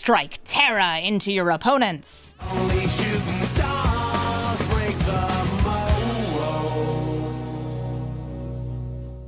Strike Terra into your opponents. Only shooting stars break the mold.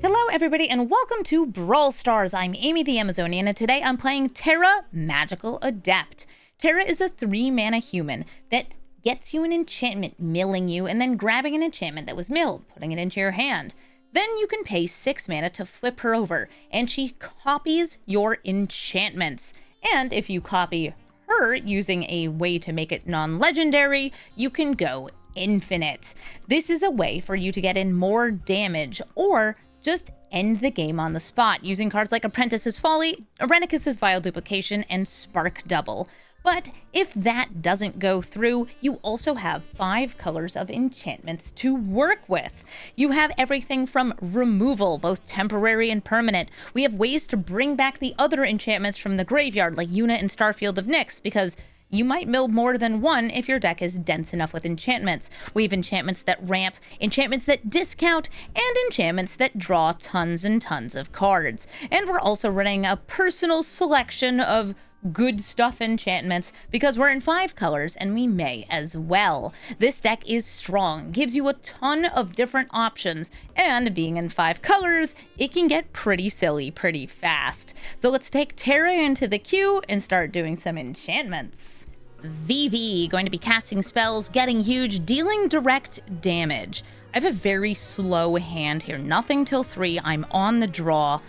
Hello everybody and welcome to Brawl Stars. I'm Amy the Amazonian and today I'm playing Terra, Magical Adept. Terra is a 3-mana human that gets you an enchantment, milling you, and then grabbing an enchantment that was milled, putting it into your hand. Then you can pay 6 mana to flip her over, and she copies your enchantments. And if you copy her using a way to make it non-legendary, you can go infinite. This is a way for you to get in more damage, or just end the game on the spot using cards like Apprentice's Folly, Irenicus's Vile Duplication, and Spark Double. But if that doesn't go through, you also have 5 colors of enchantments to work with. You have everything from removal, both temporary and permanent. We have ways to bring back the other enchantments from the graveyard, like Yuna and Starfield of Nyx, because you might mill more than one if your deck is dense enough with enchantments. We have enchantments that ramp, enchantments that discount, and enchantments that draw tons and tons of cards. And we're also running a personal selection of good stuff enchantments because we're in 5 colors and we may as well. This deck is strong, gives you a ton of different options, and being in 5 colors, it can get pretty silly pretty fast. So let's take Terra into the queue and start doing some enchantments. VV, going to be casting spells, getting huge, dealing direct damage. I have a very slow hand here, nothing till 3, I'm on the draw.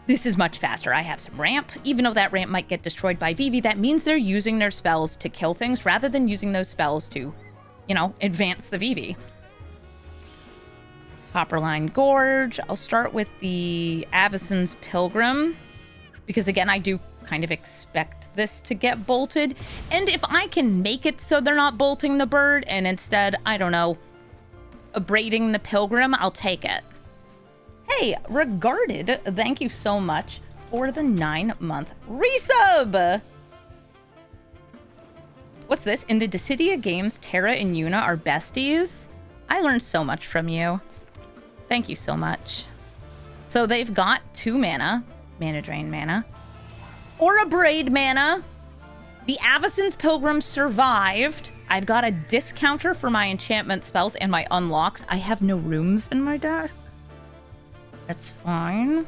This is much faster. I have some ramp. Even though that ramp might get destroyed by Vivi, that means they're using their spells to kill things rather than using those spells to, advance the Vivi. Copperline Gorge. I'll start with the Avacyn's Pilgrim, because again, I do kind of expect this to get bolted. And if I can make it so they're not bolting the bird and instead, abrading the Pilgrim, I'll take it. Hey, Regarded, thank you so much for the 9-month resub! What's this? In the Dissidia games, Terra and Yuna are besties? I learned so much from you. Thank you so much. So they've got 2 mana drain mana, or a braid mana. The Avacyn's Pilgrim survived. I've got a discounter for my enchantment spells and my unlocks. I have no rooms in my deck. That's fine.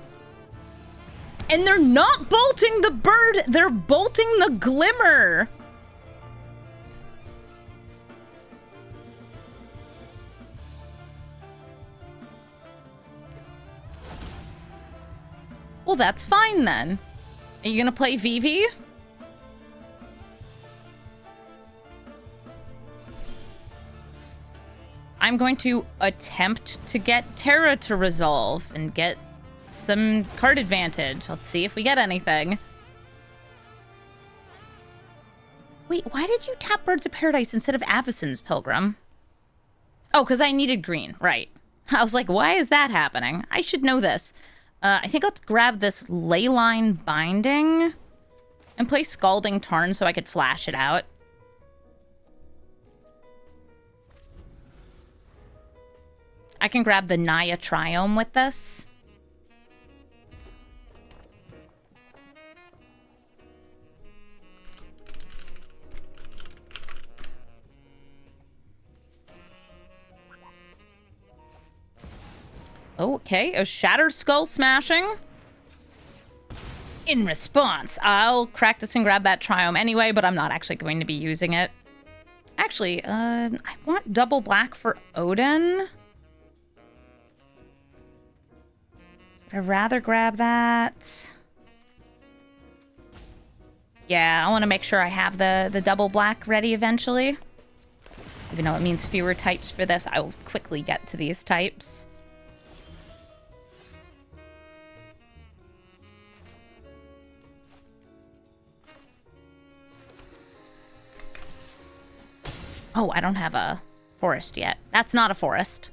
And they're not bolting the bird, they're bolting the Glimmer. Well, that's fine then. Are you gonna play Vivi? I'm going to attempt to get Terra to resolve and get some card advantage. Let's see if we get anything. Wait, why did you tap Birds of Paradise instead of Avacyn's Pilgrim? Oh, because I needed green, right. I was like, why is that happening? I should know this. I think let's grab this Leyline Binding and play Scalding Tarn so I could flash it out. I can grab the Naya Triome with this. Okay, a Shattered Skull Smashing. In response, I'll crack this and grab that Triome anyway, but I'm not actually going to be using it. Actually, I want double black for Odin. I'd rather grab that. Yeah, I want to make sure I have the double black ready eventually. Even though it means fewer types for this, I will quickly get to these types. Oh, I don't have a forest yet. That's not a forest.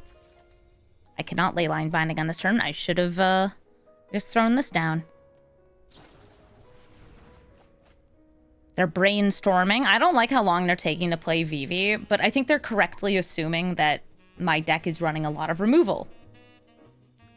I cannot Leyline Binding on this turn. I should have just thrown this down. They're brainstorming. I don't like how long they're taking to play Vivi, but I think they're correctly assuming that my deck is running a lot of removal.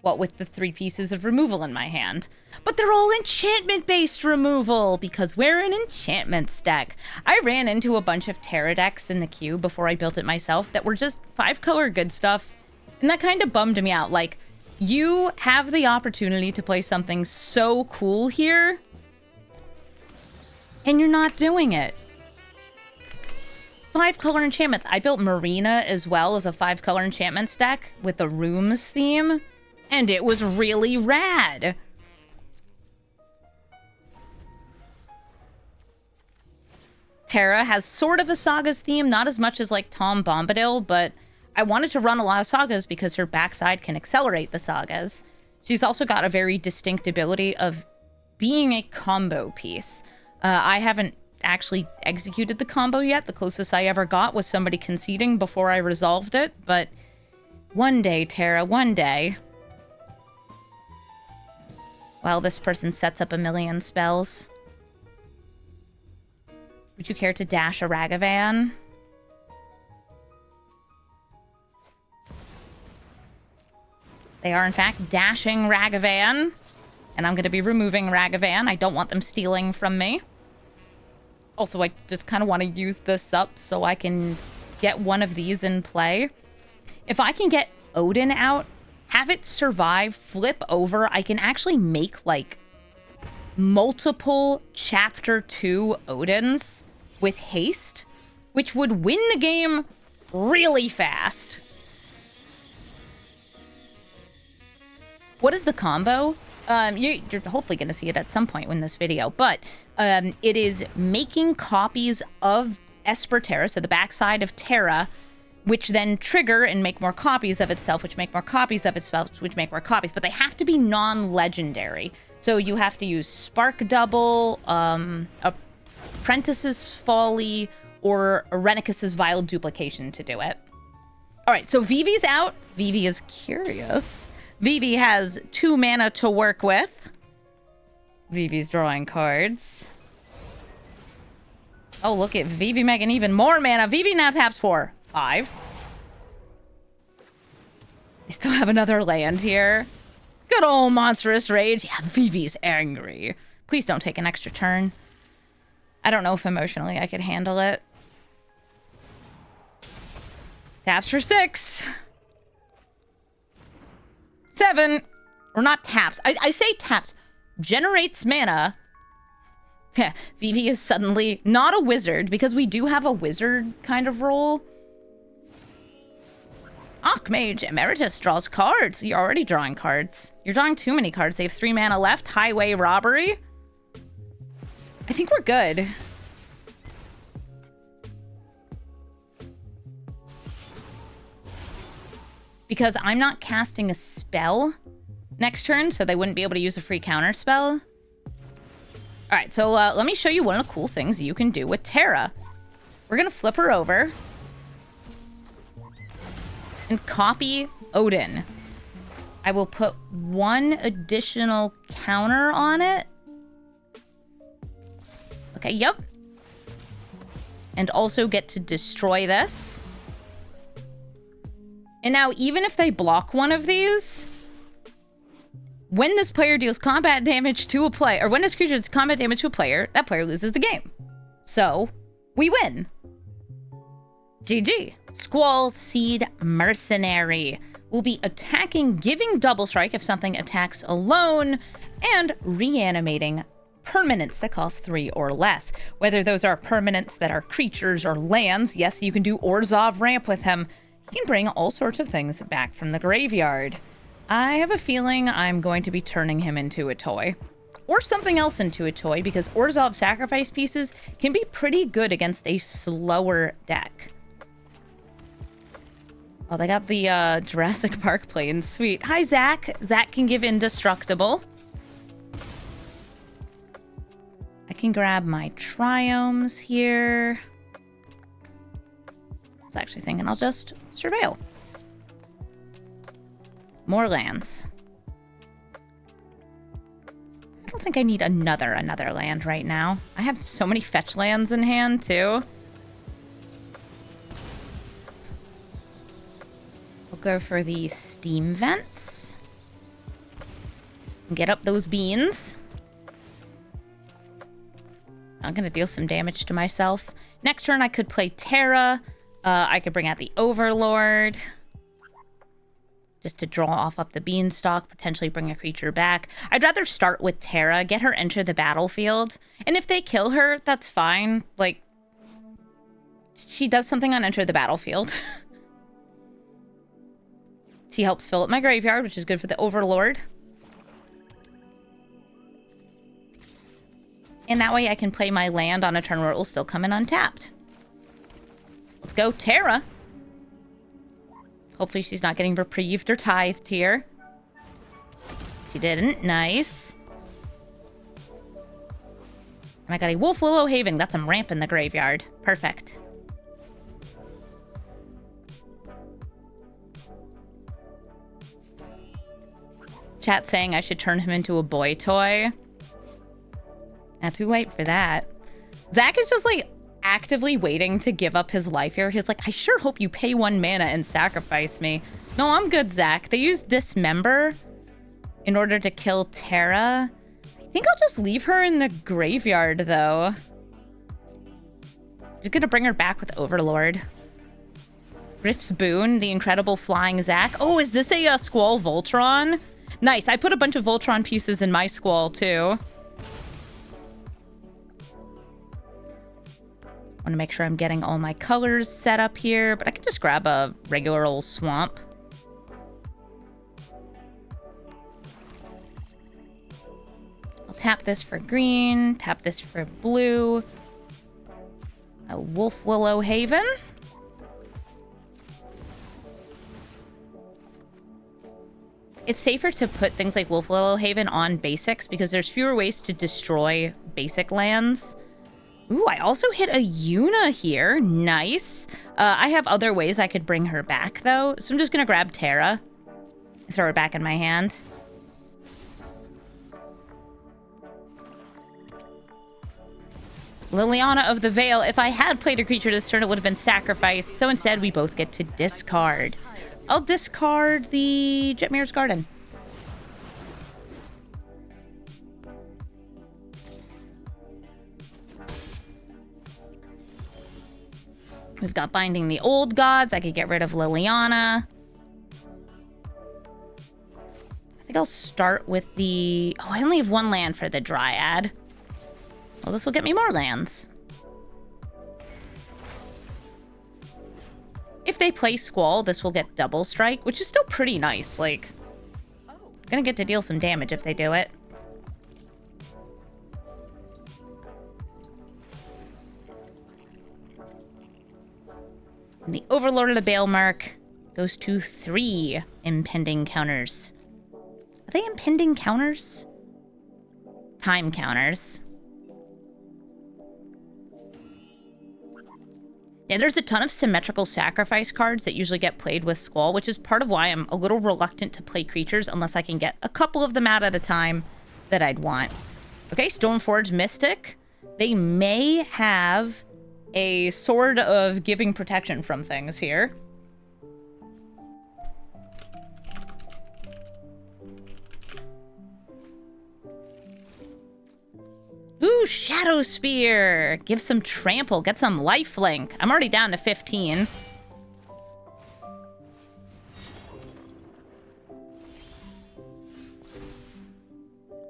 What with the 3 pieces of removal in my hand. But they're all enchantment-based removal, because we're an enchantments deck. I ran into a bunch of Terra decks in the queue before I built it myself that were just 5-color good stuff, and that kind of bummed me out. Like, you have the opportunity to play something so cool here, and you're not doing it. 5-color enchantments. I built Marina as well as a 5-color enchantments deck with the rooms theme, and it was really rad. Terra has sort of a Sagas theme, not as much as like Tom Bombadil, but I wanted to run a lot of Sagas because her backside can accelerate the Sagas. She's also got a very distinct ability of being a combo piece. I haven't actually executed the combo yet. The closest I ever got was somebody conceding before I resolved it, but one day, Terra, one day. While this person sets up a million spells. Would you care to dash a Ragavan? They are, in fact, dashing Ragavan. And I'm going to be removing Ragavan. I don't want them stealing from me. Also, I just kind of want to use this up so I can get one of these in play. If I can get Odin out, have it survive, flip over, I can actually make, like, multiple Chapter 2 Odins with haste, which would win the game really fast. What is the combo? You're hopefully going to see it at some point in this video, but it is making copies of Esper Terra, so the backside of Terra, which then trigger and make more copies of itself, which make more copies of itself, which make more copies, but they have to be non-legendary. So you have to use Spark Double, Apprentice's Folly, or Arenicus's Vile Duplication to do it. All right, so Vivi's out. Vivi is curious. Vivi has 2 mana to work with. Vivi's drawing cards. Oh, look at Vivi making even more mana. Vivi now taps for 5. They still have another land here. Good old monstrous rage. Yeah, Vivi's angry. Please don't take an extra turn. I don't know if emotionally I could handle it. Taps for 6. 7. Or not taps. I say taps. Generates mana. Vivi is suddenly not a wizard, because we do have a wizard kind of role. Archmage Emeritus draws cards. You're already drawing cards. You're drawing too many cards. They have 3 mana left. Highway Robbery. I think we're good. Because I'm not casting a spell next turn, so they wouldn't be able to use a free counter spell. All right, so let me show you one of the cool things you can do with Terra. We're going to flip her over and copy Odin. I will put 1 additional counter on it. Okay, yep. And also get to destroy this. And now, even if they block one of these, when this player deals combat damage to a player, or when this creature does combat damage to a player, that player loses the game. So, we win. GG. Squall Seed Mercenary will be attacking, giving double strike if something attacks alone, and reanimating permanents that cost 3 or less. Whether those are permanents that are creatures or lands, yes, you can do Orzhov Ramp with him. He can bring all sorts of things back from the graveyard. I have a feeling I'm going to be turning him into a toy. Or something else into a toy, because Orzhov sacrifice pieces can be pretty good against a slower deck. Oh, they got the Jurassic Park planes. Sweet. Hi, Zach. Zach can give Indestructible. I can grab my Triomes here. I was actually thinking I'll just surveil. More lands. I don't think I need another land right now. I have so many fetch lands in hand, too. We'll go for the Steam Vents. Get up those beans. I'm gonna deal some damage to myself. Next turn, I could play Terra. I could bring out the Overlord. Just to draw off up the beanstalk, potentially bring a creature back. I'd rather start with Terra, get her enter the battlefield. And if they kill her, that's fine. Like, she does something on enter the battlefield. She helps fill up my graveyard, which is good for the Overlord. And that way I can play my land on a turn where it will still come in untapped. Let's go, Terra. Hopefully she's not getting reprieved or tithed here. She didn't. Nice. And I got a Wolf Willow Haven. Got some ramp in the graveyard. Perfect. Chat saying I should turn him into a boy toy. Not too late for that. Zach is just like actively waiting to give up his life here. He's like, I sure hope you pay 1 mana and sacrifice me. No, I'm good, Zach. They use Dismember in order to kill Terra. I think I'll just leave her in the graveyard, though. Just gonna bring her back with Overlord. Rift's Boon, the incredible flying Zach. Oh, is this a Squall Voltron? Nice. I put a bunch of Voltron pieces in my Squall, too. Want to make sure I'm getting all my colors set up here, but I can just grab a regular old swamp. I'll tap this for green, tap this for blue. A Wolf Willow Haven. It's safer to put things like Wolf Willow Haven on basics because there's fewer ways to destroy basic lands. Ooh, I also hit a Yuna here. Nice. I have other ways I could bring her back, though. So I'm just going to grab Terra and throw her back in my hand. Liliana of the Veil. If I had played a creature this turn, it would have been sacrificed. So instead, we both get to discard. I'll discard the Jetmir's Garden. We've got Binding the Old Gods. I could get rid of Liliana. I think I'll start with the... Oh, I only have 1 land for the Dryad. Well, this will get me more lands. If they play Squall, this will get Double Strike, which is still pretty nice. Like, I'm gonna get to deal some damage if they do it. And the Overlord of the Balemark goes to 3 impending counters. Are they impending counters? Time counters. Yeah, there's a ton of symmetrical sacrifice cards that usually get played with Squall, which is part of why I'm a little reluctant to play creatures unless I can get a couple of them out at a time that I'd want. Okay, Stoneforge Mystic. They may have a Sword of Giving Protection from things here. Ooh, Shadow Spear. Give some trample. Get some lifelink. I'm already down to 15.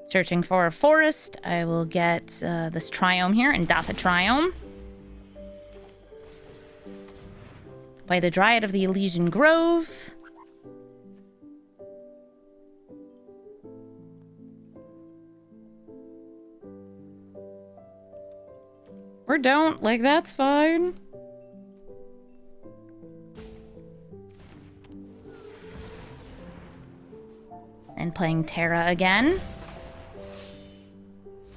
Searching for a forest. I will get this Triome here and dot the Triome. By the Dryad of the Elysian Grove. Or don't, like, that's fine. And playing Terra again.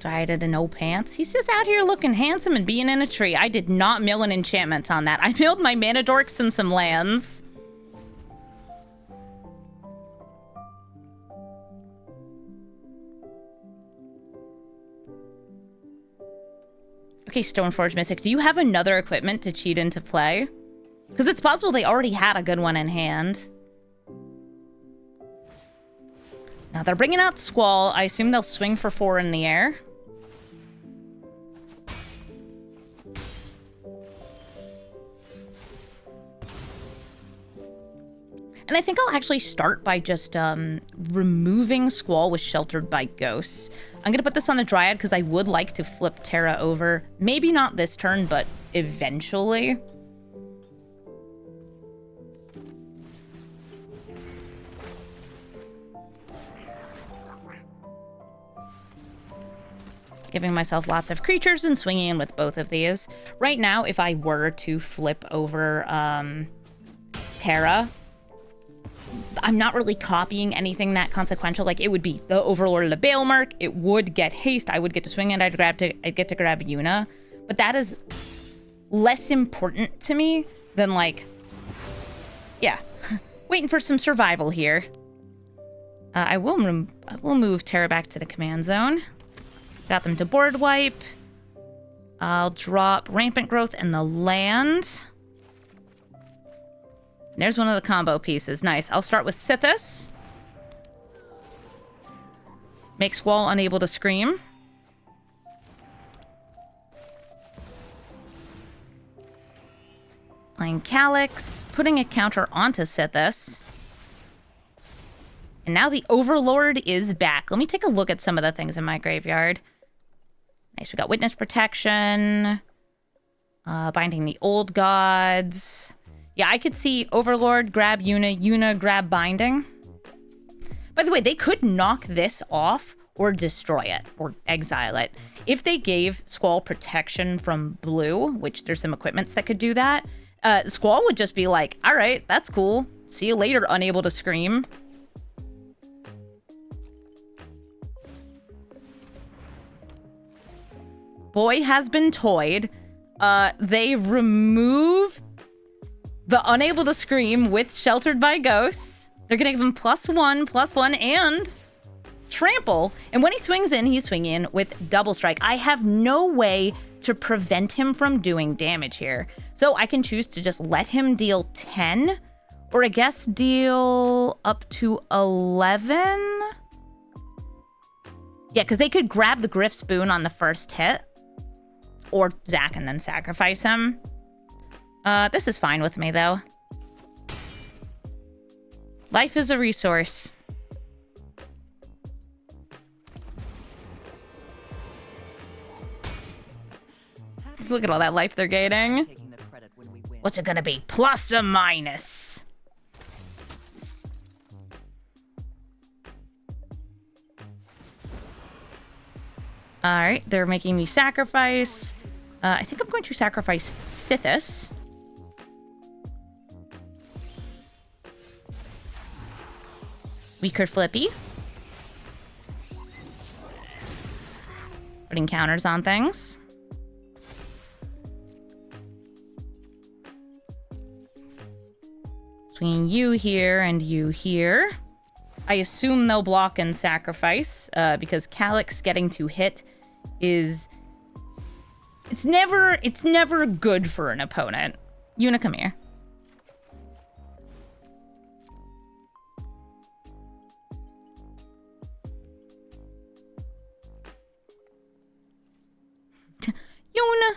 Dryad and no pants. He's just out here looking handsome and being in a tree. I did not mill an enchantment on that. I milled my mana dorks and some lands. Okay, Stoneforge Mystic, do you have another equipment to cheat into play? Because it's possible they already had a good one in hand. Now they're bringing out Squall. I assume they'll swing for 4 in the air. And I think I'll actually start by just removing Squall with Sheltered by Ghosts. I'm going to put this on the Dryad because I would like to flip Terra over. Maybe not this turn, but eventually. Giving myself lots of creatures and swinging in with both of these. Right now, if I were to flip over Terra, I'm not really copying anything that consequential. Like, it would be the Overlord of the Balemark. It would get haste. I would get to swing and I'd get to grab Yuna. But that is less important to me than, like, yeah, waiting for some survival here. I will move Terra back to the command zone. Got them to board wipe. I'll drop Rampant Growth and the land. There's one of the combo pieces. Nice. I'll start with Sithis. Make Squall unable to scream. Playing Calyx. Putting a counter onto Sithis. And now the Overlord is back. Let me take a look at some of the things in my graveyard. Nice. We got Witness Protection. Binding the Old Gods. Yeah, I could see Overlord, grab Yuna, Yuna, grab Binding. By the way, they could knock this off or destroy it or exile it. If they gave Squall protection from blue, which there's some equipments that could do that, Squall would just be like, all right, that's cool. See you later, unable to scream. Boy has been toyed. They remove the unable to scream with Sheltered by Ghosts. They're gonna give him +1/+1 and trample. And when he swings in, he's swinging in with double strike. I have no way to prevent him from doing damage here. So I can choose to just let him deal 10, or I guess deal up to 11. Yeah, because they could grab the Griff Spoon on the first hit, or Zack and then sacrifice him. This is fine with me, though. Life is a resource. Look at all that life they're gaining. What's it gonna be? Plus or minus? Alright, they're making me sacrifice. I think I'm going to sacrifice Sithis. Weaker Flippy. Putting counters on things. Swinging you here and you here. I assume they'll block and sacrifice, because Calyx getting to hit is... It's never good for an opponent. Yuna, come here. Yuna,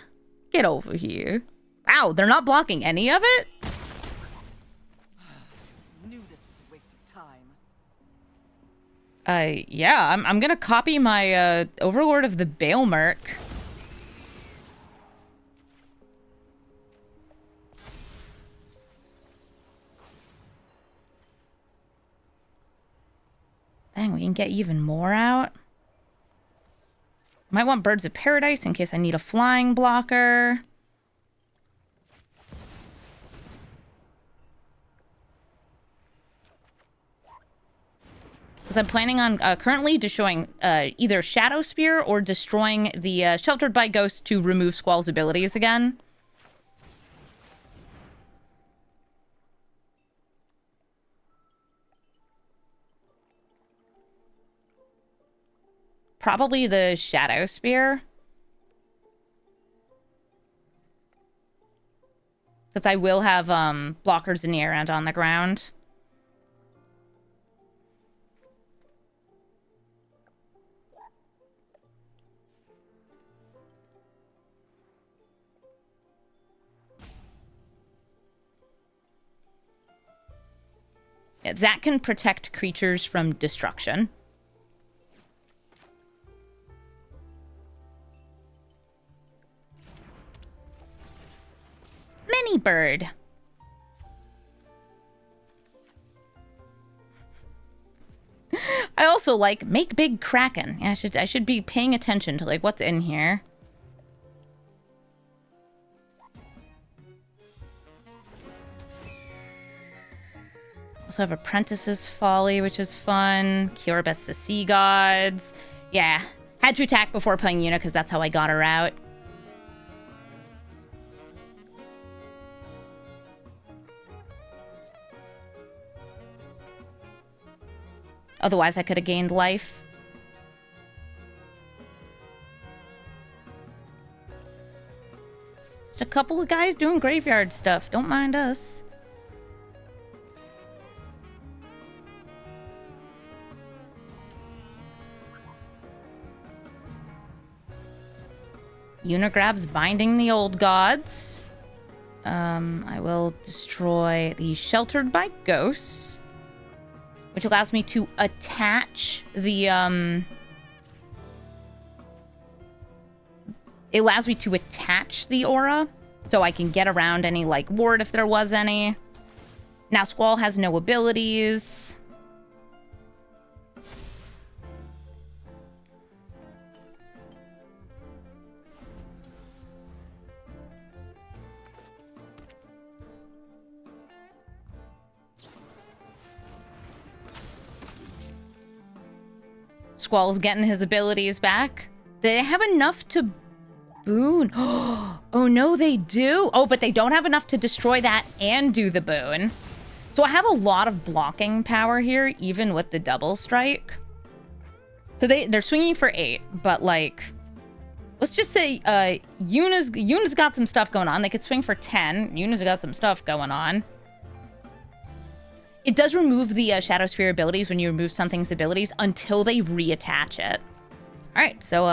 get over here. Wow, they're not blocking any of it? Knew this was a waste of time. Yeah, I'm gonna copy my, Overlord of the Balemark. Dang, we can get even more out. Might want Birds of Paradise in case I need a flying blocker. Because I'm planning on currently destroying either Shadow Spear or destroying the Sheltered by Ghosts to remove Squall's abilities again. Probably the Shadow Spear. Because I will have blockers in the air and on the ground. Yeah, that can protect creatures from destruction. Mini bird. I also like make big kraken. Yeah, I should be paying attention to like what's in here. Also have Apprentice's Folly, which is fun. Cure Best the Sea Gods. Yeah, had to attack before playing Yuna because that's how I got her out. Otherwise, I could have gained life. Just a couple of guys doing graveyard stuff. Don't mind us. Yuna grabs Binding the Old Gods. I will destroy the Sheltered by Ghosts, which allows me to attach the, it allows me to attach the aura, so I can get around any, like, ward if there was any. Now, Squall has no abilities. Squall's getting his abilities back. They have enough to boon. Oh, no, they do. Oh, but they don't have enough to destroy that and do the boon. So I have a lot of blocking power here, even with the double strike. So they're swinging for 8, but like, let's just say Yuna's got some stuff going on. They could swing for 10. Yuna's got some stuff going on. It does remove the Shadow Sphere abilities when you remove something's abilities until they reattach it. All right, so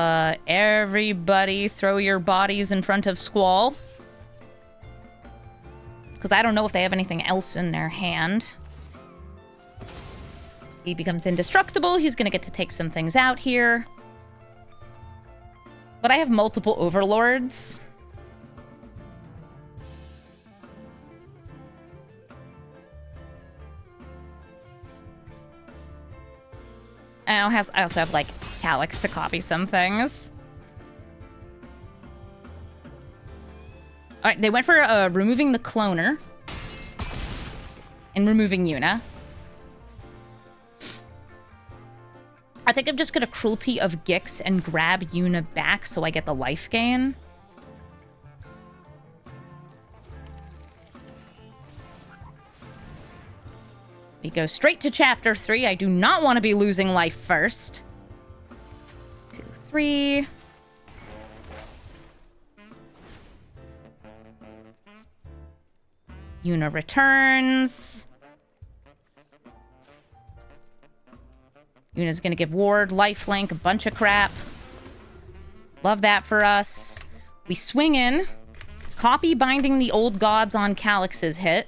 everybody throw your bodies in front of Squall. Because I don't know if they have anything else in their hand. He becomes indestructible. He's going to get to take some things out here. But I have multiple overlords. And I also have, like, Calyx to copy some things. Alright, they went for removing the cloner. And removing Yuna. I think I'm just gonna Cruelty of Gix and grab Yuna back so I get the life gain. We go straight to chapter 3. I do not want to be losing life first. 2, 3. Yuna returns. Yuna's gonna give ward, lifelink, a bunch of crap. Love that for us. We swing in. Copy Binding the Old Gods on Calyx's hit.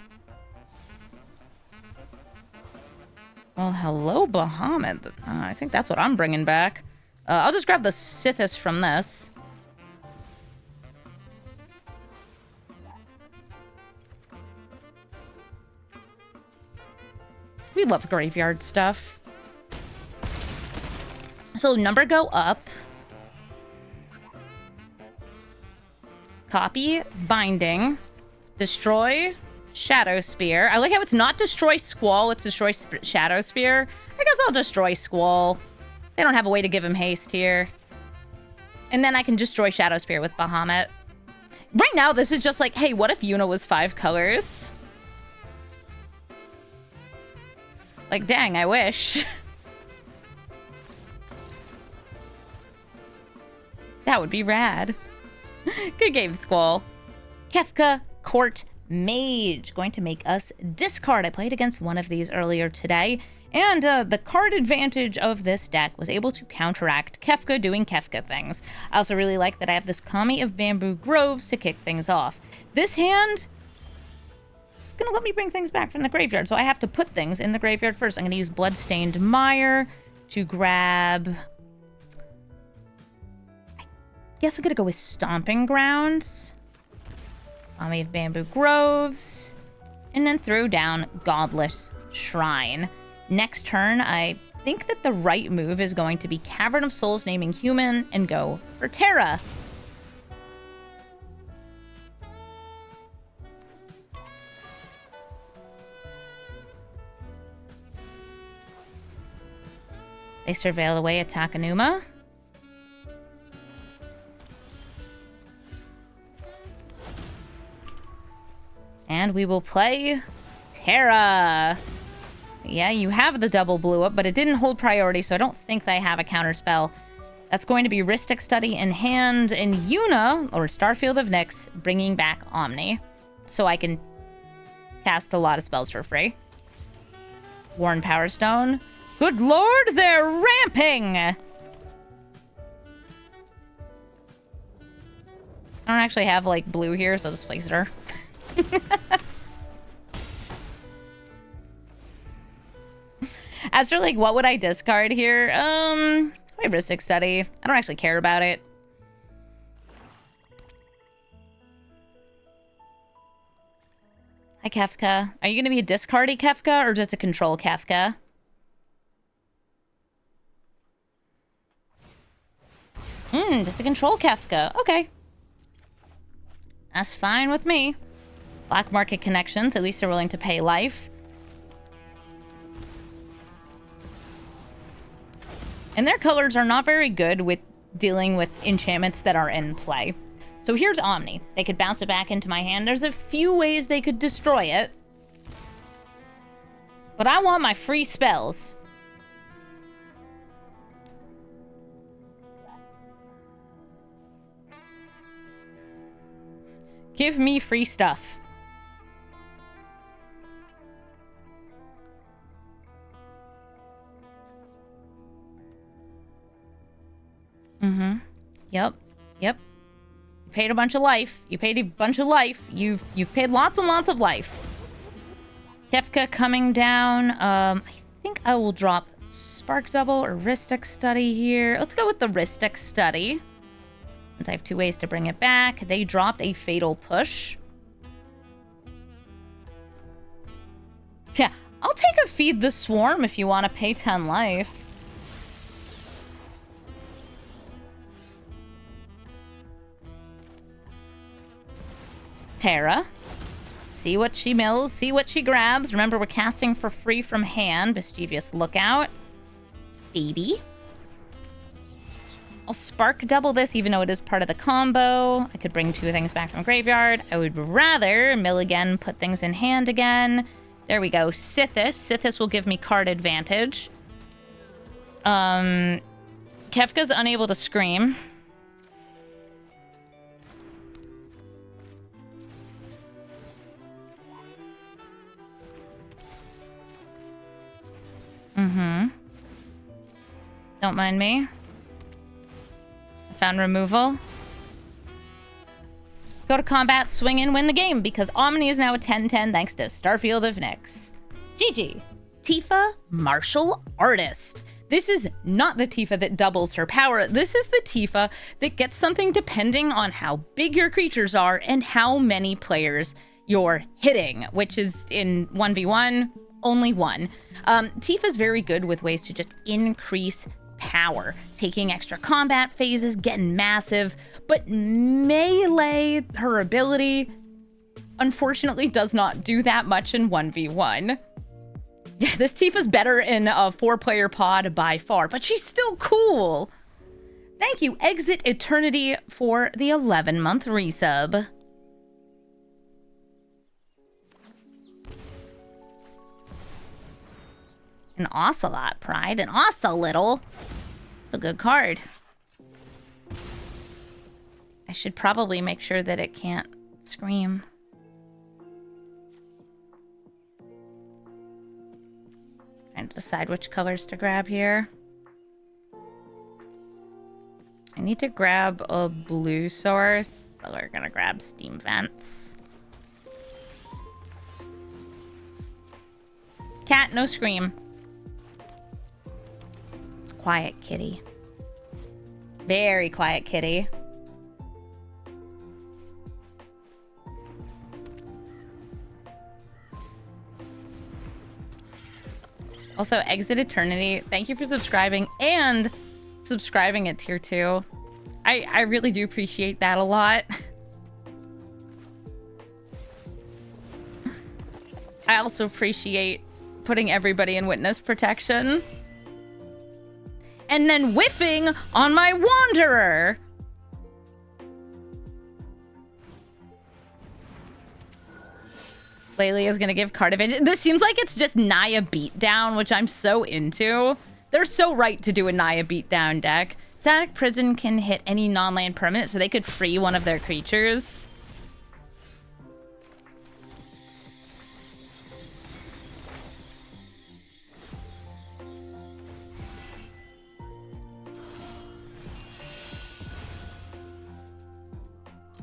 Well, hello, Bahamut. I think that's what I'm bringing back. I'll just grab the Sithis from this. We love graveyard stuff. So, number go up. Copy, Binding. Destroy, Shadow Spear. I like how it's not destroy Squall, it's destroy Shadow Spear. I guess I'll destroy Squall. They don't have a way to give him haste here. And then I can destroy Shadow Spear with Bahamut. Right now, this is just like, hey, what if Yuna was 5 colors? Like, dang, I wish. That would be rad. Good game, Squall. Kefka, Court, Mage. Going to make us discard. I played against one of these earlier today. And the card advantage of this deck was able to counteract Kefka doing Kefka things. I also really like that I have this Kami of Bamboo Groves to kick things off. This hand, it's gonna let me bring things back from the graveyard. So I have to put things in the graveyard first. I'm gonna use Bloodstained Mire to grab... I guess I'm gonna go with Stomping Grounds. Army of Bamboo Groves. And then throw down Godless Shrine. Next turn, I think that the right move is going to be Cavern of Souls, naming human, and go for Terra. They surveil away a Takenuma. And we will play Terra. Yeah, you have the double blue up, but it didn't hold priority, so I don't think they have a counterspell. That's going to be Rhystic Study in hand, and Yuna, or Starfield of Nyx, bringing back Omni. So I can cast a lot of spells for free. Worn Power Stone. Good lord, they're ramping! I don't actually have, like, blue here, so I'll just place her. As for, like, what would I discard here? Hybristic Study. I don't actually care about it. Hi, Kefka. Are you going to be a discardy Kefka or just a control Kefka? Just a control Kefka. Okay. That's fine with me. Black market connections. At least they're willing to pay life. And their colors are not very good with dealing with enchantments that are in play. So here's Omni. They could bounce it back into my hand. There's a few ways they could destroy it. But I want my free spells. Give me free stuff. Yep. You paid a bunch of life. You paid a bunch of life. You've paid lots and lots of life. Kefka coming down. I think I will drop Spark Double or Rhystic Study here. Let's go with the Rhystic Study. Since I have two ways to bring it back. They dropped a Fatal Push. Yeah, I'll take a Feed the Swarm if you want to pay 10 life. Terra. See what she mills, see what she grabs. Remember, we're casting for free from hand. Mischievous Lookout. Baby. I'll Spark Double this, even though it is part of the combo. I could bring two things back from graveyard. I would rather mill again, put things in hand again. There we go. Sithis. Sithis will give me card advantage. Kefka's unable to scream. Don't mind me. I found removal. Go to combat, swing in, win the game, because Omni is now a 10-10 thanks to Starfield of Nyx. GG. Tifa, Martial Artist. This is not the Tifa that doubles her power. This is the Tifa that gets something depending on how big your creatures are and how many players you're hitting, which is in 1v1, only one. Tifa's very good with ways to just increase power, taking extra combat phases, getting massive, but melee, her ability, unfortunately does not do that much in 1v1. Yeah, this Tifa's better in a 4-player pod by far, but she's still cool. Thank you, Exit Eternity, for the 11-month resub. An Ocelot Pride, an Ocelittle. It's a good card. I should probably make sure that it can't scream. Trying to decide which colors to grab here. I need to grab a blue source, so we're gonna grab Steam Vents. Cat, no scream. Quiet kitty. Very quiet kitty. Also, Exit Eternity, thank you for subscribing and subscribing at tier 2. I really do appreciate that a lot. I also appreciate putting everybody in witness protection. And then whiffing on my Wanderer. Laylee is going to give card advantage. This seems like it's just Naya beatdown, which I'm so into. They're so right to do a Naya beatdown deck. Static Prison can hit any non-land permanent, so they could free one of their creatures.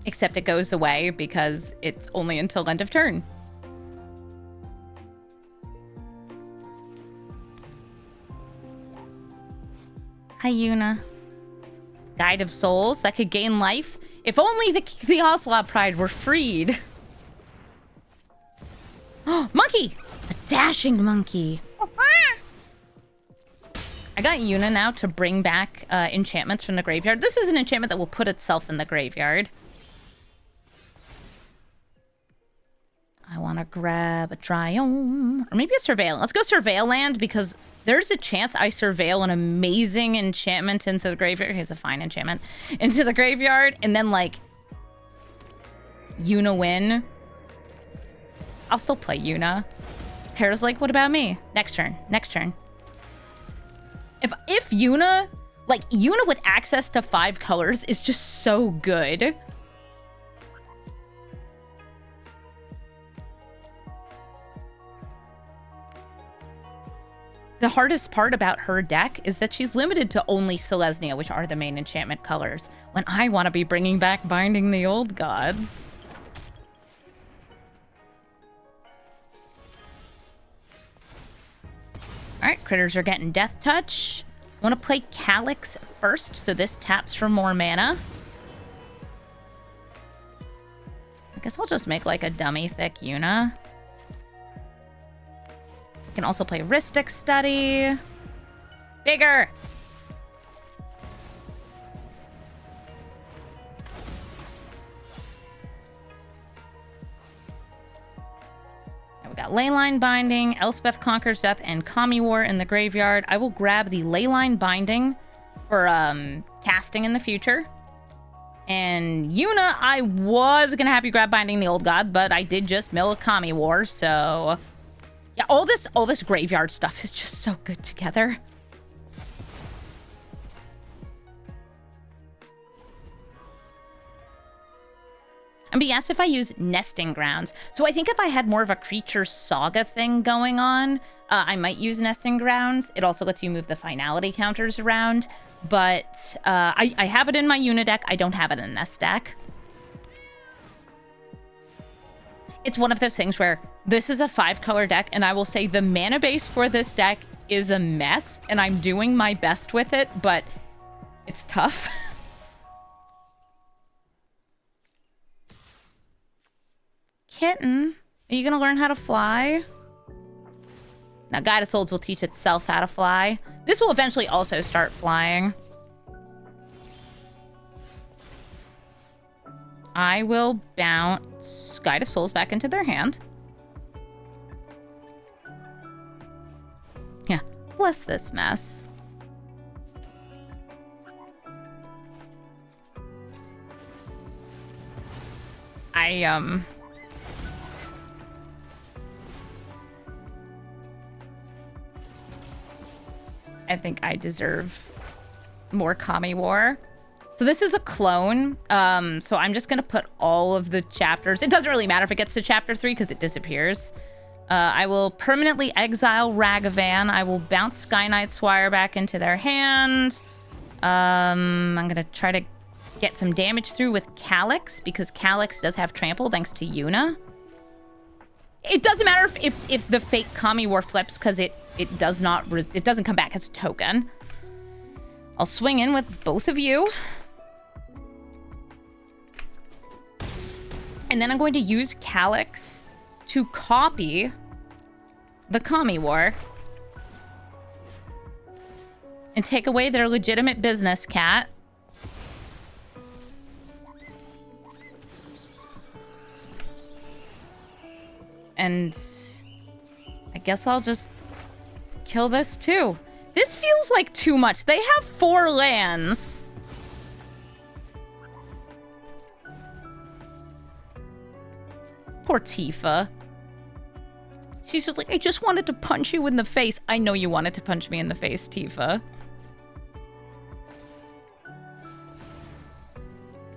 Except it goes away because it's only until end of turn. Hi, Yuna. Guide of Souls that could gain life. If only the Ocelot Pride were freed. Oh, monkey! A dashing monkey. I got Yuna now to bring back enchantments from the graveyard. This is an enchantment that will put itself in the graveyard. I want to grab a Triome. Or maybe a Surveil. Let's go Surveil land because there's a chance I surveil an amazing enchantment into the graveyard. Here's a fine enchantment. Into the graveyard. And then, like, Yuna win. I'll still play Yuna. Terra's like, what about me? Next turn. Next turn. If Yuna... Like, Yuna with access to 5 colors is just so good. The hardest part about her deck is that she's limited to only Selesnya, which are the main enchantment colors, when I want to be bringing back Binding the Old Gods. Alright, critters are getting Death Touch. I want to play Calyx first, so this taps for more mana. I guess I'll just make like a dummy thick Yuna. Can also play Rhystic Study. Bigger! Now we got Leyline Binding, Elspeth Conquers Death, and Kami War in the graveyard. I will grab the Leyline Binding for casting in the future. And Yuna, I was gonna have you grab Binding the Old God, but I did just mill a Kami War, so... Yeah, all this graveyard stuff is just so good together. And be asked if I use Nesting Grounds. So I think if I had more of a creature saga thing going on, I might use Nesting Grounds. It also lets you move the finality counters around. But I have it in my Yuna deck. I don't have it in Nest deck. It's one of those things where this is a 5-color deck, and I will say the mana base for this deck is a mess, and I'm doing my best with it, but it's tough. Kitten, are you gonna learn how to fly? Now, Guide of Souls will teach itself how to fly. This will eventually also start flying. I will bounce Guide of Souls back into their hand. Yeah, bless this mess. I think I deserve more Kami War. So this is a clone, so I'm just going to put all of the chapters. It doesn't really matter if it gets to chapter 3 because it disappears. I will permanently exile Ragavan. I will bounce Sky Knight Swire back into their hand. I'm going to try to get some damage through with Calyx because Calyx does have trample thanks to Yuna. It doesn't matter if the fake Kami War flips, because it doesn't come back as a token. I'll swing in with both of you. And then I'm going to use Calyx to copy the Kami War. And take away their legitimate business, cat. And I guess I'll just kill this too. This feels like too much. They have 4 lands. Poor Tifa. She's just like, I just wanted to punch you in the face. I know you wanted to punch me in the face, Tifa.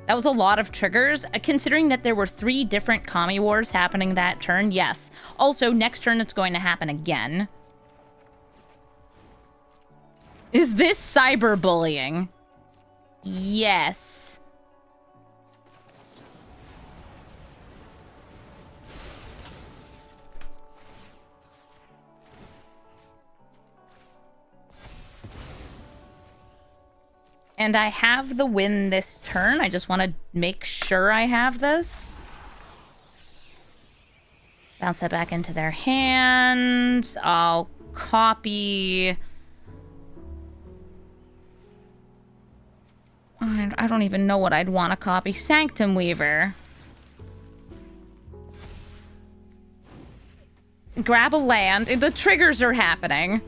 That was a lot of triggers, considering that there were 3 different Kami Wars happening that turn. Yes. Also, next turn it's going to happen again. Is this cyberbullying? Yes. And I have the win this turn. I just want to make sure I have this. Bounce that back into their hand. I'll copy... I don't even know what I'd want to copy. Sanctum Weaver. Grab a land. The triggers are happening.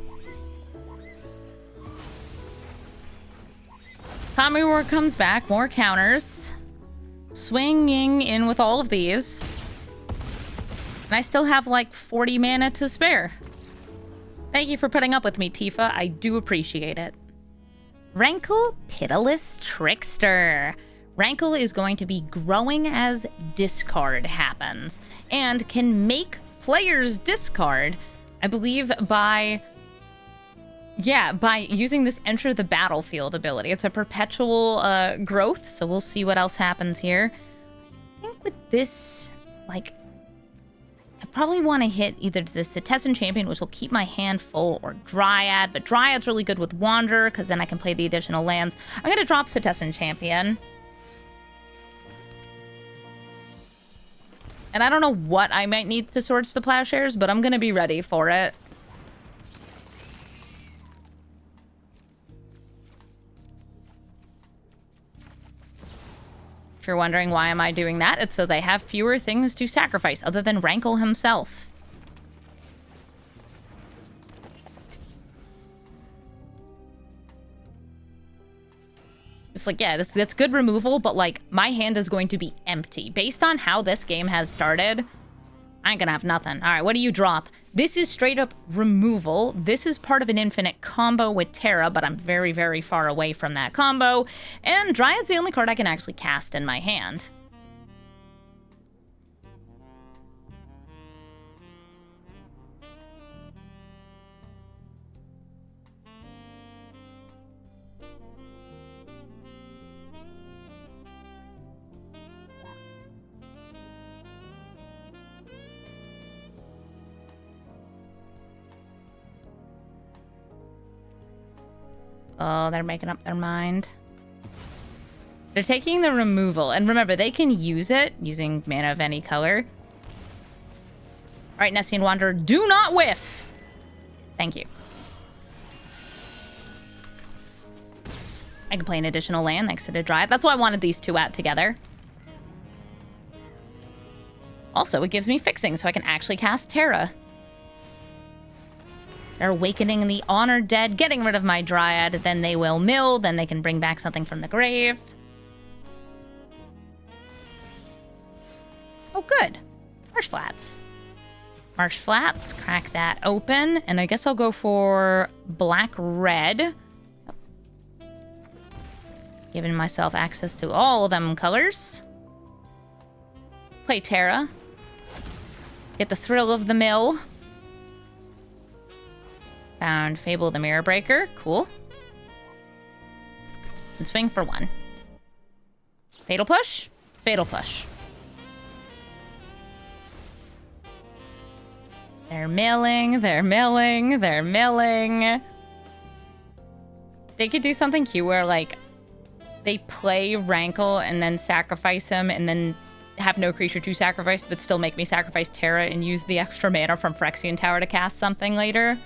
Kami War comes back. More counters. Swinging in with all of these. And I still have like 40 mana to spare. Thank you for putting up with me, Tifa. I do appreciate it. Rankle, Pitiless Trickster. Rankle is going to be growing as discard happens and can make players discard, I believe, by using this Enter the Battlefield ability. It's a perpetual growth, so we'll see what else happens here. I think with this, like, I probably want to hit either the Citizen Champion, which will keep my hand full, or Dryad, but Dryad's really good with Wanderer, because then I can play the additional lands. I'm going to drop Citizen Champion. And I don't know what I might need to Swords to Plowshares, but I'm going to be ready for it. If you're wondering why am I doing that, it's so they have fewer things to sacrifice other than Rankle himself. It's like, yeah, that's good removal, but like my hand is going to be empty. Based on how this game has started, I ain't gonna have nothing. All right, what do you drop? This is straight up removal. This is part of an infinite combo with Terra, but I'm very, very far away from that combo. And Dryad's the only card I can actually cast in my hand. Oh, they're making up their mind. They're taking the removal. And remember, they can use it using mana of any color. All right, Nessian Wanderer, do not whiff. Thank you. I can play an additional land next to the Dryad. That's why I wanted these two out together. Also, it gives me fixing, so I can actually cast Terra. They're awakening the honored dead, getting rid of my Dryad, then they will mill, then they can bring back something from the grave. Oh, good. Marsh Flats. Marsh Flats, crack that open, and I guess I'll go for black-red. Giving myself access to all of them colors. Play Terra. Get the thrill of the mill. Found Fable the Mirror Breaker. Cool. And swing for 1. Fatal Push. Fatal Push. They're milling, they're milling, they're milling. They could do something cute where, like, they play Rankle and then sacrifice him and then have no creature to sacrifice, but still make me sacrifice Terra and use the extra mana from Phyrexian Tower to cast something later.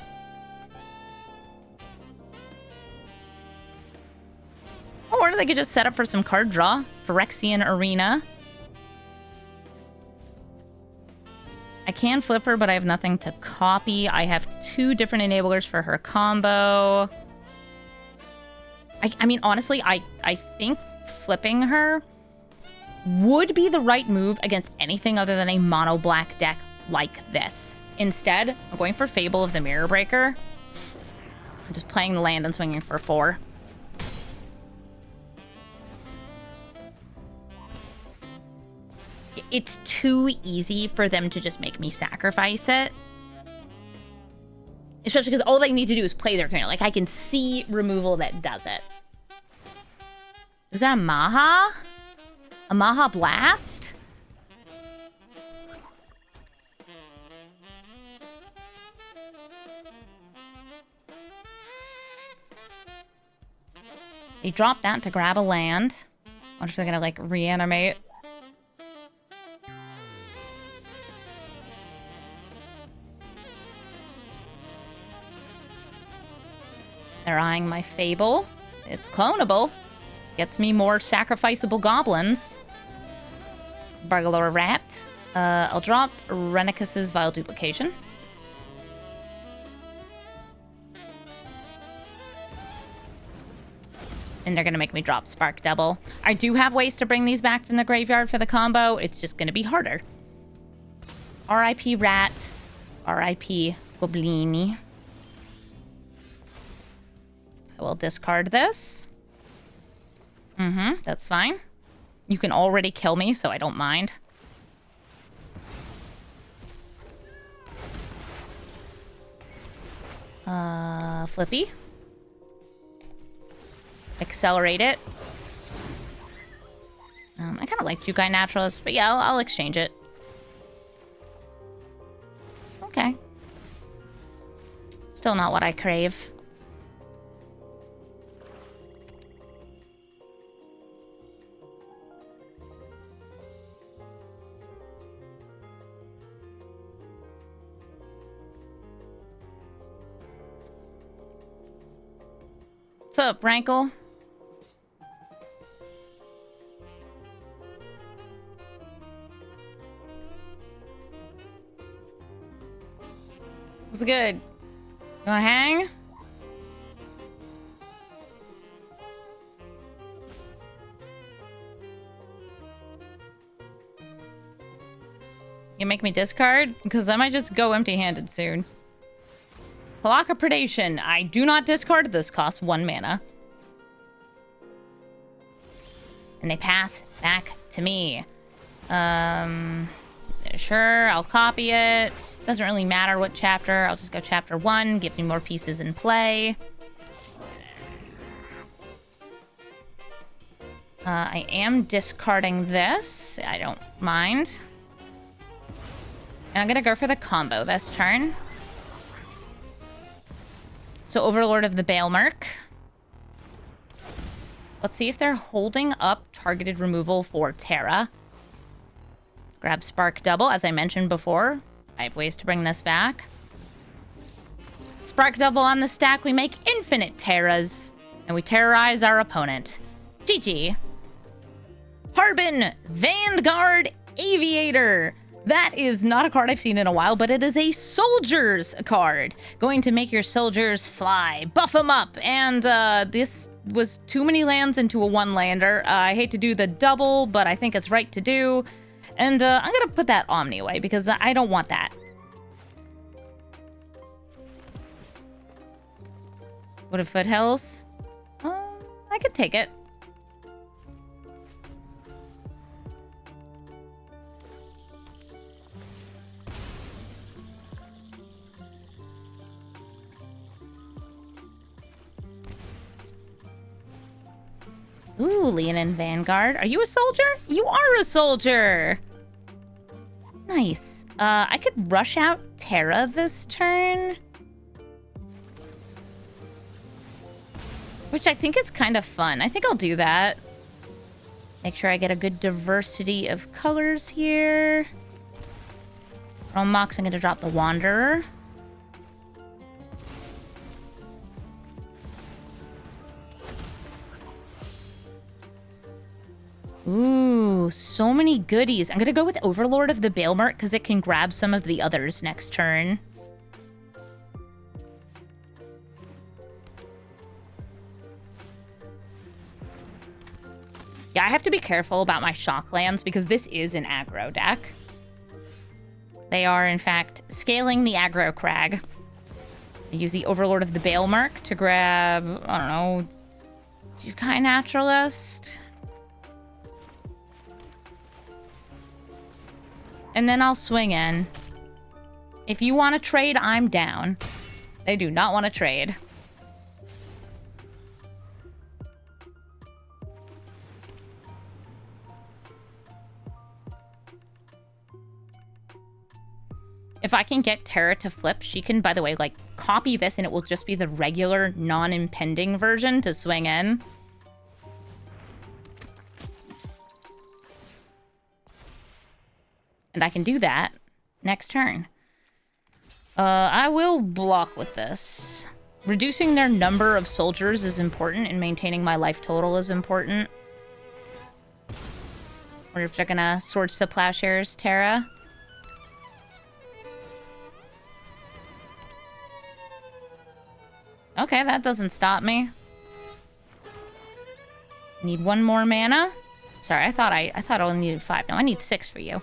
Or they could just set up for some card draw. Phyrexian Arena. I can flip her, but I have nothing to copy. I have 2 different enablers for her combo. I mean, honestly, I think flipping her would be the right move against anything other than a mono black deck like this. Instead, I'm going for Fable of the Mirror Breaker. I'm just playing the land and swinging for 4. It's too easy for them to just make me sacrifice it. Especially because all they need to do is play their commander. Like, I can see removal that does it. Was that a Maha? A Maha Blast? They dropped that to grab a land. I wonder if they're gonna, like, reanimate. They're eyeing my Fable. It's clonable. Gets me more sacrificable goblins. Bargalore Rat. I'll drop Renicus's Vile Duplication. And they're going to make me drop Spark Double. I do have ways to bring these back from the graveyard for the combo. It's just going to be harder. R.I.P. Rat. R.I.P. Goblini. I will discard this. That's fine. You can already kill me, so I don't mind. Flippy. Accelerate it. I kind of like Jukai Naturalist, but yeah, I'll exchange it. Okay. Still not what I crave. What's up, Rankle? What's good? You wanna hang? You make me discard? Because I might just go empty-handed soon. Palaka Predation. I do not discard. This costs 1 mana. And they pass back to me. Sure, I'll copy it. Doesn't really matter what chapter. I'll just go chapter 1. Gives me more pieces in play. I am discarding this. I don't mind. And I'm gonna go for the combo this turn. So Overlord of the Baelmerk. Let's see if they're holding up targeted removal for Terra. Grab Spark Double, as I mentioned before. I have ways to bring this back. Spark Double on the stack, we make infinite Terras. And we terrorize our opponent. GG. Harbin, Vanguard Aviator. That is not a card I've seen in a while, but it is a soldier's card. Going to make your soldiers fly, buff them up, and this was too many lands into a 1-lander. I hate to do the double, but I think it's right to do. And I'm gonna put that Omni away because I don't want that. What if Foothills? I could take it. Ooh, Leonin Vanguard. Are you a soldier? You are a soldier! Nice. I could rush out Terra this turn. Which I think is kind of fun. I think I'll do that. Make sure I get a good diversity of colors here. From Mox, I'm going to drop the Wanderer. Ooh, so many goodies. I'm going to go with Overlord of the Bailmark because it can grab some of the others next turn. Yeah, I have to be careful about my shock lands because this is an aggro deck. They are, in fact, scaling the aggro crag. I use the Overlord of the Bailmark to grab, I don't know, Jukai Naturalist. And then I'll swing in. If you want to trade, I'm down. They do not want to trade. If I can get Terra to flip, she can, by the way, like, copy this and it will just be the regular non-impending version to swing in. And I can do that next turn. I will block with this. Reducing their number of soldiers is important, and maintaining my life total is important. Wonder if they're gonna Swords to Plowshares Terra. Okay, that doesn't stop me. Need one more mana. Sorry, I thought I only needed 5. No, I need 6 for you.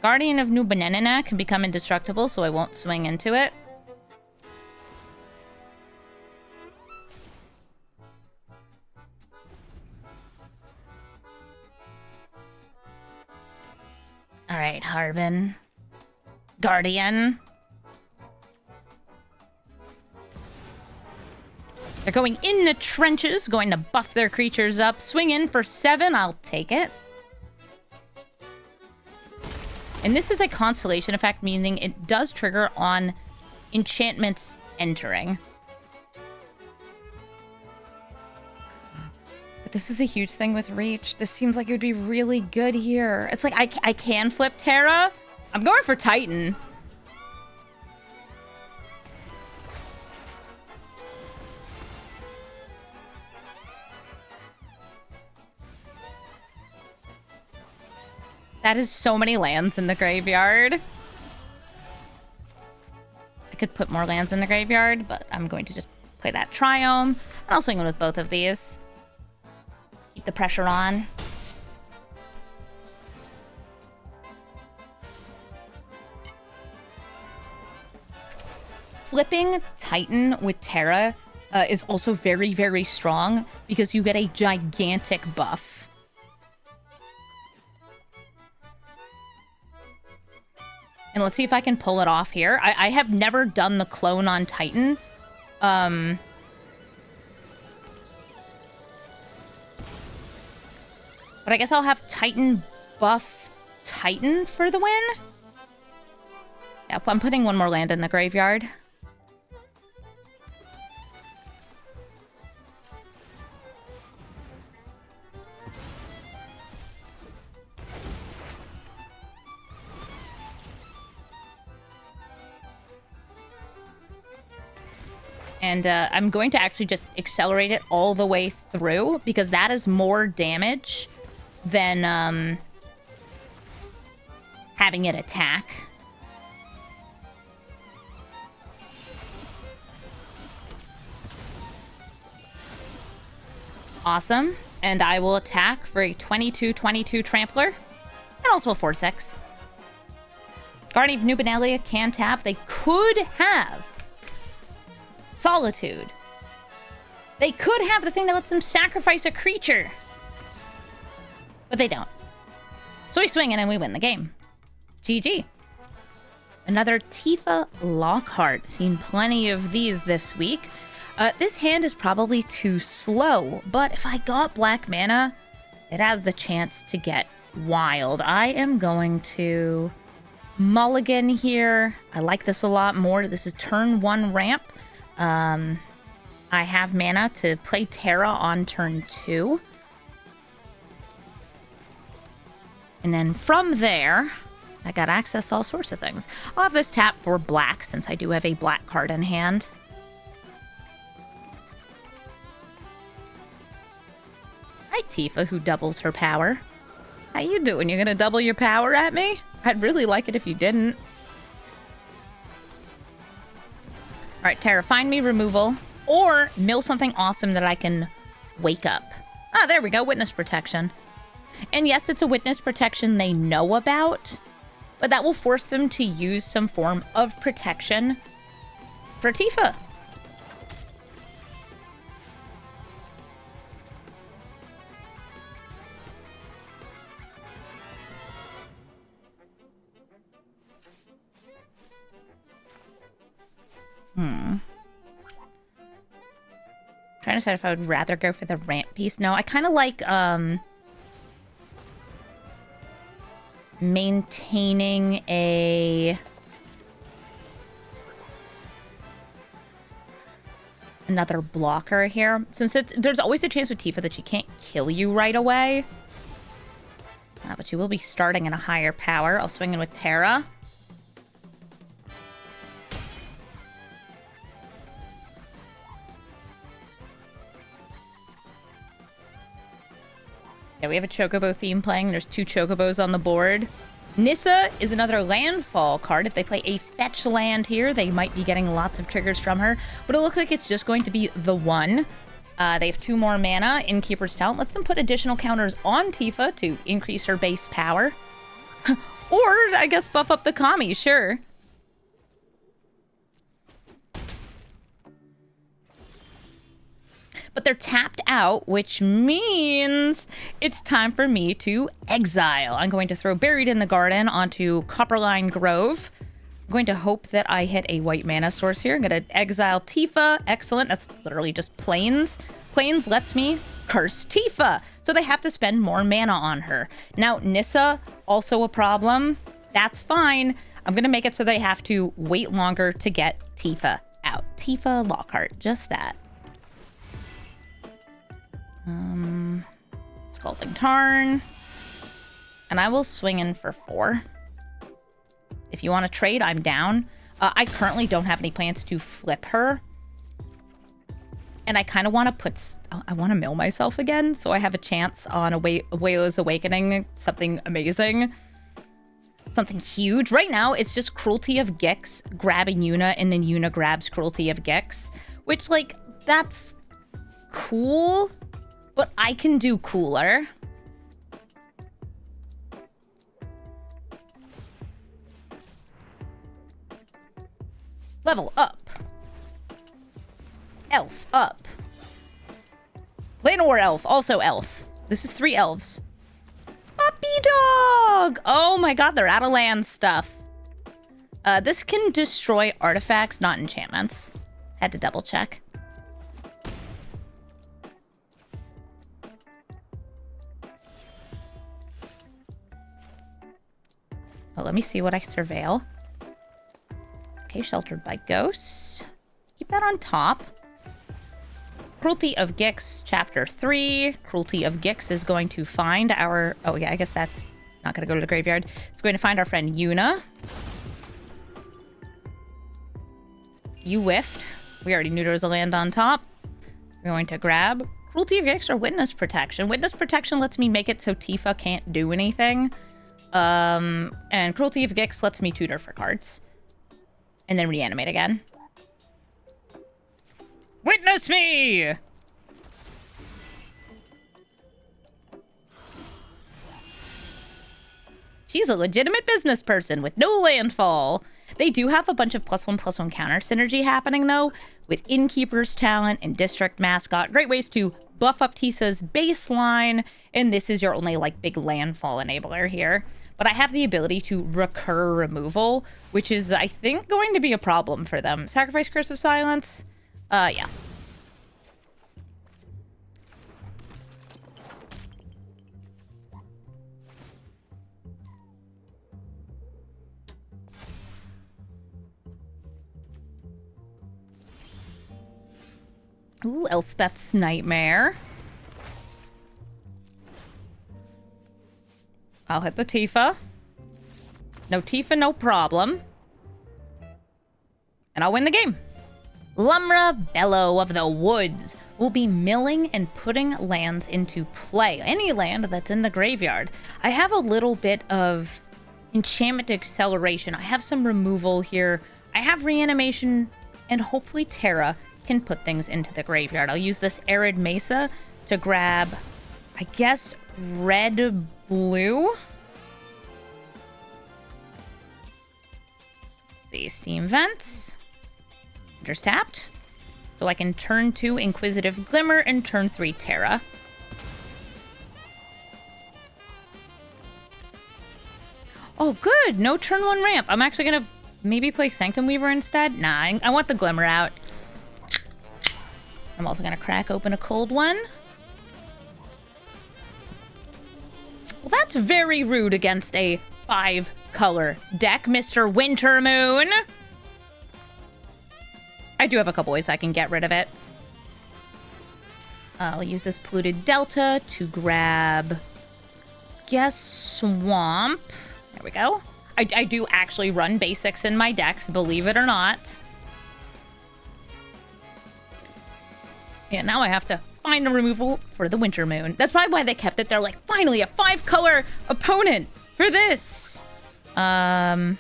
Guardian of New Banana can become indestructible, so I won't swing into it. Alright, Harbin. Guardian. They're going in the trenches, going to buff their creatures up. Swing in for 7, I'll take it. And this is a constellation effect, meaning it does trigger on enchantments entering. But this is a huge thing with Reach. This seems like it would be really good here. It's like I can flip Terra. I'm going for Titan. That is so many lands in the graveyard. I could put more lands in the graveyard, but I'm going to just play that Triome. And I'll swing in with both of these. Keep the pressure on. Flipping Titan with Terra is also very, very strong because you get a gigantic buff. And let's see if I can pull it off here. I have never done the clone on Titan. But I guess I'll have Titan buff Titan for the win. Yep, I'm putting one more land in the graveyard. And I'm going to actually just accelerate it all the way through because that is more damage than having it attack. Awesome. And I will attack for a 22/22 Trampler and also a 4/6. Guardian of New Benalia can tap. They could have Solitude. They could have the thing that lets them sacrifice a creature. But they don't. So we swing in and we win the game. GG. Another Tifa Lockhart. Seen plenty of these this week. This hand is probably too slow, but if I got black mana, it has the chance to get wild. I am going to mulligan here. I like this a lot more. This is turn 1 ramp. I have mana to play Terra on turn 2. And then from there, I got access to all sorts of things. I'll have this tap for black since I do have a black card in hand. Hi, Tifa, who doubles her power. How you doing? You gonna double your power at me? I'd really like it if you didn't. Alright, Terra, find me removal. Or mill something awesome that I can wake up. Ah, there we go. Witness protection. And yes, it's a witness protection they know about. But that will force them to use some form of protection for Tifa. Trying to decide if I would rather go for the ramp piece. No, I kind of like maintaining another blocker here. Since there's always a chance with Tifa that she can't kill you right away. But you will be starting at a higher power. I'll swing in with Terra. Yeah, we have a Chocobo theme playing. There's 2 Chocobos on the board. Nissa is another landfall card. If they play a fetch land here, they might be getting lots of triggers from her. But it looks like it's just going to be the 1. They have 2 more mana. Innkeeper's Talent lets them put additional counters on Tifa to increase her base power. Or, I guess, buff up the Kami, sure. But they're tapped out, which means it's time for me to exile. I'm going to throw Buried in the Garden onto Copperline Grove. I'm going to hope that I hit a white mana source here. I'm going to exile Tifa. Excellent. That's literally just Plains. Plains lets me curse Tifa. So they have to spend more mana on her. Now, Nissa, also a problem. That's fine. I'm going to make it so they have to wait longer to get Tifa out. Tifa Lockhart, just that. Scalding Tarn. And I will swing in for 4. If you want to trade, I'm down. I currently don't have any plans to flip her. And I kind of want to I want to mill myself again, so I have a chance on Wayla's Awakening, something amazing. Something huge. Right now, it's just Cruelty of Gix grabbing Yuna, and then Yuna grabs Cruelty of Gix. Which, like, that's cool. But I can do cooler. Level up. Elf up. Llanowar elf, also elf. This is 3 elves. Puppy dog! Oh my god, they're out of land stuff. This can destroy artifacts, not enchantments. Had to double check. Oh, let me see what I surveil. Okay, Sheltered by Ghosts. Keep that on top. Cruelty of Gix, Chapter 3. Cruelty of Gix is going to find our... Oh, yeah, I guess that's not going to go to the graveyard. It's going to find our friend Yuna. You whiffed. We already knew there was a land on top. We're going to grab Cruelty of Gix or Witness Protection. Witness Protection lets me make it so Tifa can't do anything. And Cruelty of Gix lets me tutor for cards. And then reanimate again. Witness me! She's a legitimate business person with no landfall. They do have a bunch of +1/+1 counter synergy happening, though, with Innkeeper's Talent and District Mascot. Great ways to buff up Tisa's baseline, and this is your only, like, big landfall enabler here. But I have the ability to recur removal, which is, I think, going to be a problem for them. Sacrifice Curse of Silence? Yeah. Ooh, Elspeth's Nightmare. I'll hit the Tifa. No Tifa, no problem. And I'll win the game. Lumra Bellow of the Woods will be milling and putting lands into play. Any land that's in the graveyard. I have a little bit of enchantment acceleration. I have some removal here. I have reanimation, and hopefully Terra can put things into the graveyard. I'll use this Arid Mesa to grab, I guess, red, blue. See, Steam Vents. Enter's tapped. So I can turn 2 Inquisitive Glimmer and turn 3 Terra. Oh, good. No turn 1 ramp. I'm actually going to maybe play Sanctum Weaver instead. Nah, I want the Glimmer out. I'm also going to crack open a cold one. Well, that's very rude against a 5-color deck, Mr. Wintermoon. I do have a couple ways I can get rid of it. I'll use this Polluted Delta to grab, guess, Swamp. There we go. I do actually run basics in my decks, believe it or not. Yeah, now I have to find a removal for the Wintermoon. That's probably why they kept it. They're like, finally, a 5-color opponent for this. Fence.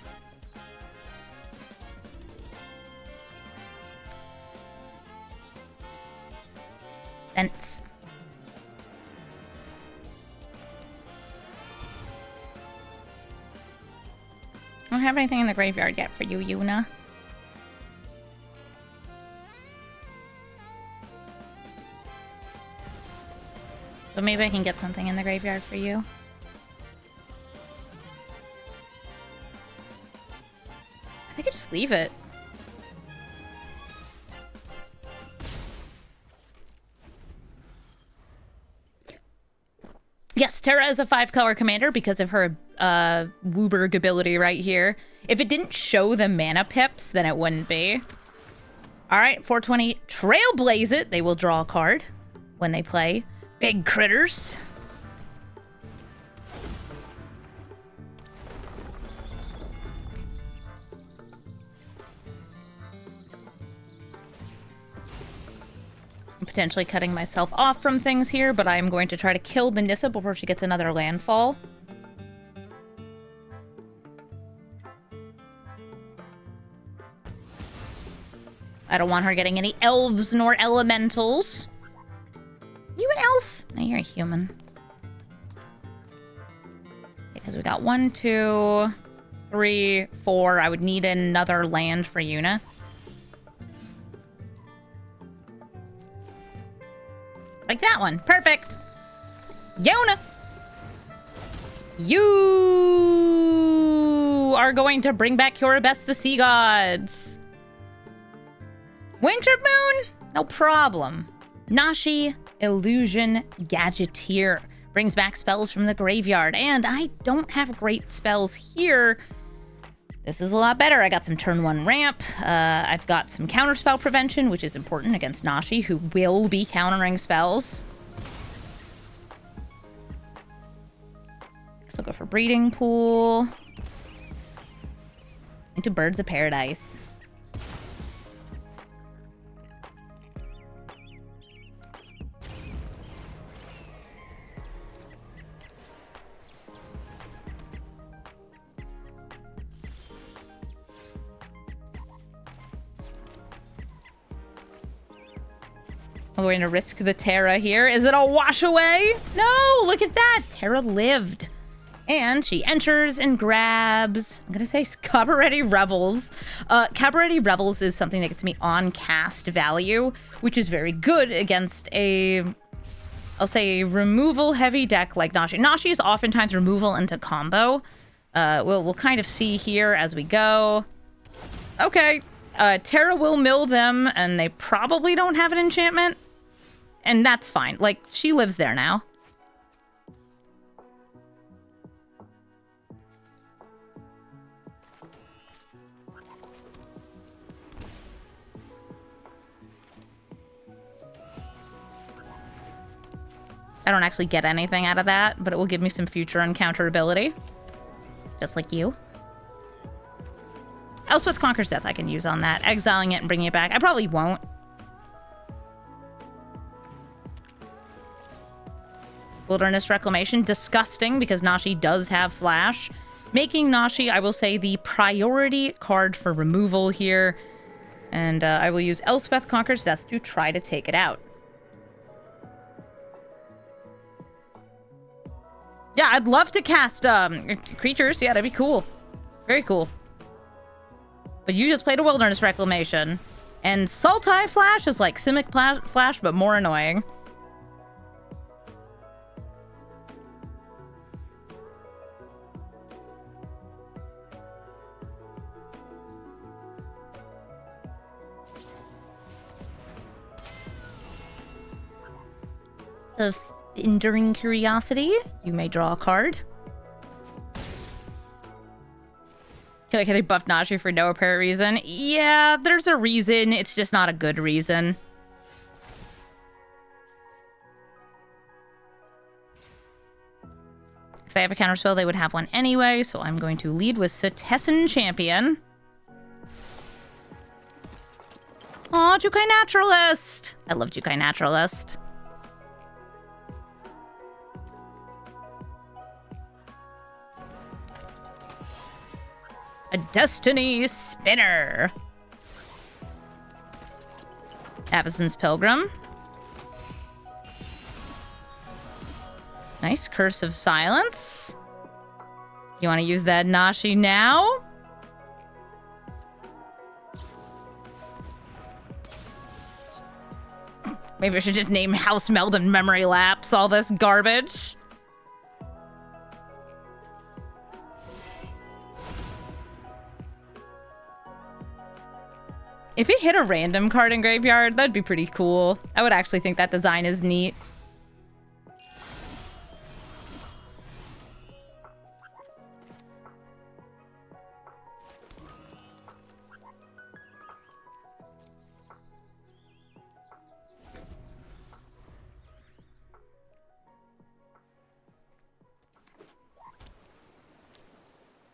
I don't have anything in the graveyard yet for you, Yuna. But maybe I can get something in the graveyard for you. I think I just leave it. Yes, Terra is a 5-color commander because of her Wooberg ability right here. If it didn't show the mana pips, then it wouldn't be. All right, 420 Trailblaze it. They will draw a card when they play Big Critters. I'm potentially cutting myself off from things here, but I'm going to try to kill the Nissa before she gets another landfall. I don't want her getting any elves nor elementals. You an elf? No, you're a human. Because we got 1, 2, 3, 4. I would need another land for Yuna. Like that one. Perfect. Yuna! You are going to bring back Yoribest the Sea Gods. Wintermoon? No problem. Nashi, Illusion Gadgeteer. Brings back spells from the graveyard. And I don't have great spells here. This is a lot better. I got some turn 1 ramp. I've got some counterspell prevention, which is important against Nashi, who will be countering spells. Guess I'll go for Breeding Pool. Into Birds of Paradise. I'm going to risk the Terra here. Is it a wash away? No, look at that. Terra lived. And she enters and grabs, I'm going to say Cabaret Revels. Cabaret Revels is something that gets me on cast value, which is very good against a, I'll say, removal heavy deck like Nashi. Nashi is oftentimes removal into combo. We'll kind of see here as we go. Okay, Terra will mill them, and they probably don't have an enchantment. And that's fine. Like, she lives there now. I don't actually get anything out of that, but it will give me some future encounter ability. Just like you. Elspeth Conquers Death I can use on that. Exiling it and bringing it back. I probably won't. Wilderness Reclamation. Disgusting, because Nashi does have Flash. Making Nashi, I will say, the priority card for removal here. And I will use Elspeth Conquers Death to try to take it out. Yeah, I'd love to cast creatures. Yeah, that'd be cool. Very cool. But you just played a Wilderness Reclamation. And Sultai Flash is like Simic Flash, but more annoying. Of Enduring Curiosity, you may draw a card. Feel like they buffed Nashi for no apparent reason. Yeah, there's a reason. It's just not a good reason. If they have a counterspell, they would have one anyway, so I'm going to lead with Setessan Champion. Aw, Jukai Naturalist! I love Jukai Naturalist. A Destiny Spinner. Avacyn's Pilgrim. Nice. Curse of Silence. You want to use that Nashi now? Maybe I should just name House Meld and Memory Lapse all this garbage. If it hit a random card in Graveyard, that'd be pretty cool. I would actually think that design is neat.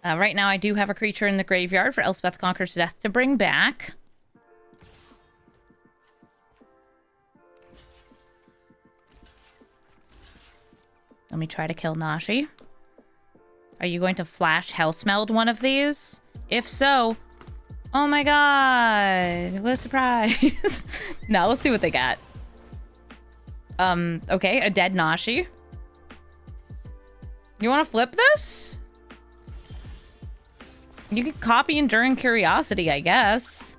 Right now I do have a creature in the graveyard for Elspeth Conquers Death to bring back. Let me try to kill Nashi. Are you going to flash Hellsmeld one of these? If so, oh my god, what a surprise. No, let's see what they got. Okay, a dead Nashi. You want to flip this? You could copy Enduring Curiosity, I guess.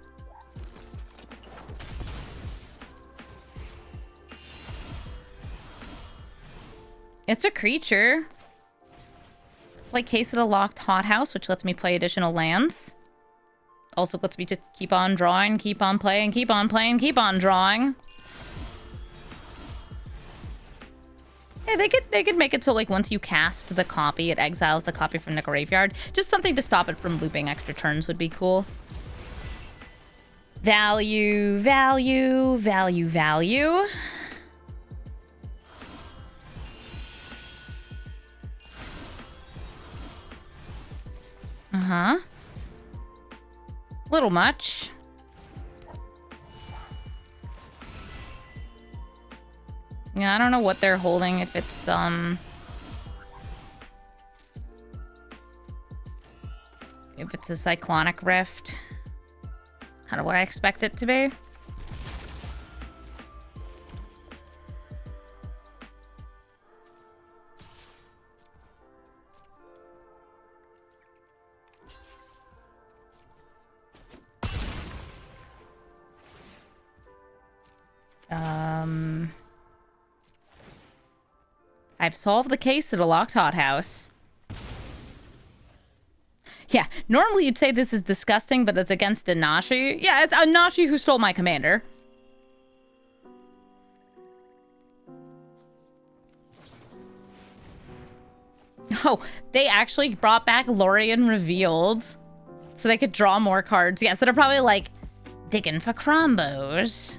It's a creature. Like Case of the Locked Hothouse, which lets me play additional lands. Also lets me just keep on drawing, keep on playing, keep on playing, keep on drawing. Yeah, they could make it so like once you cast the copy, it exiles the copy from the graveyard. Just something to stop it from looping extra turns would be cool. Value, value, value, value. Uh-huh. Little much. Yeah, I don't know what they're holding, if it's, if it's a Cyclonic Rift. Kind of what I expect it to be. I've solved the case at a locked hothouse. Yeah, normally you'd say this is disgusting, but it's against a Nashi. Yeah, it's a Nashi who stole my commander. Oh, they actually brought back Lorien Revealed. So they could draw more cards. Yeah, so they're probably like digging for Crombos.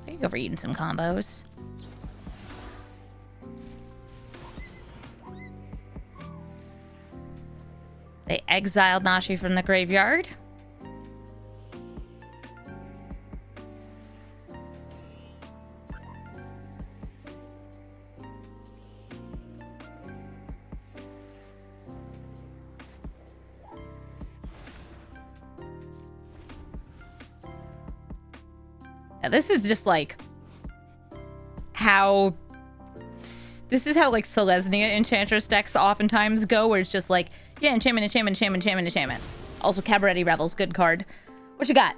I could go for eating some combos. They exiled Nashi from the graveyard. Yeah, this is just like how... This is how like Selesnya Enchantress decks oftentimes go, where it's just like, yeah, enchantment, enchantment, enchantment, enchantment, enchantment. Also, Cabaretti Rebels, good card. What you got?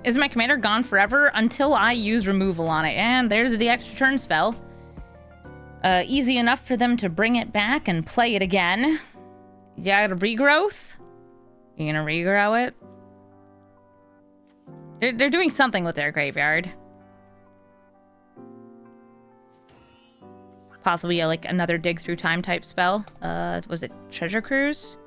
Is my commander gone forever? Until I use removal on it. And there's the extra turn spell. Easy enough for them to bring it back and play it again. You got a regrowth? You gonna regrow it? They're doing something with their graveyard. Possibly like another dig through time type spell. Was it Treasure Cruise?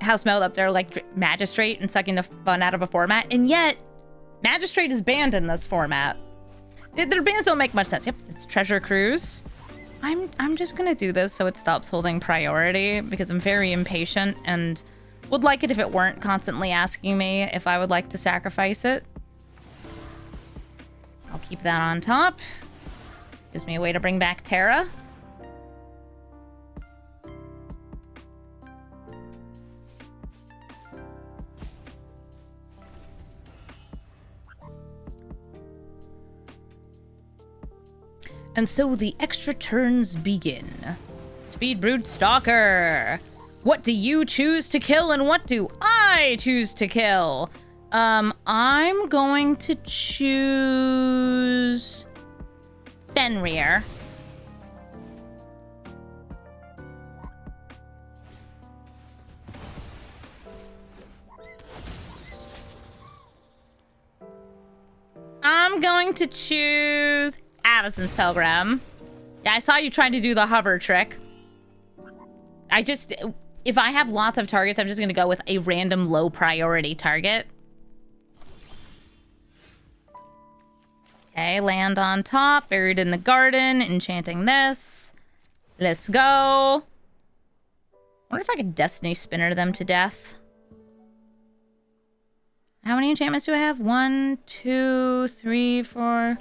House Meld up there like Magistrate and sucking the fun out of a format, and yet Magistrate is banned in this format. Their bans don't make much sense. Yep, it's Treasure Cruise. I'm just gonna do this so it stops holding priority because I'm very impatient and would like it if it weren't constantly asking me if I would like to sacrifice it. I'll keep that on top. Gives me a way to bring back Terra. And so the extra turns begin. Speed Brood Stalker. What do you choose to kill and what do I choose to kill? I'm going to choose Fenrir. I'm going to choose Avacyn's Pilgrim. Yeah, I saw you trying to do the hover trick. If I have lots of targets, I'm just going to go with a random low priority target. Okay, land on top, buried in the garden, enchanting this. Let's go. I wonder if I could Destiny Spinner them to death. How many enchantments do I have? 1, 2, 3, 4,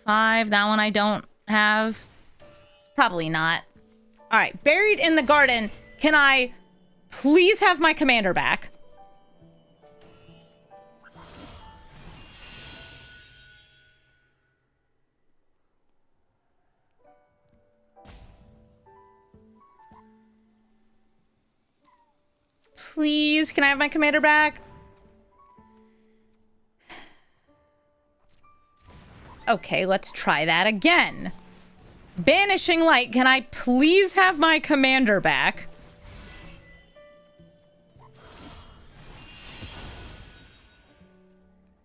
5. That one I don't have. Probably not. All right, buried in the garden. Can I please have my commander back? Please, can I have my commander back? Okay, let's try that again. Banishing Light, can I please have my commander back?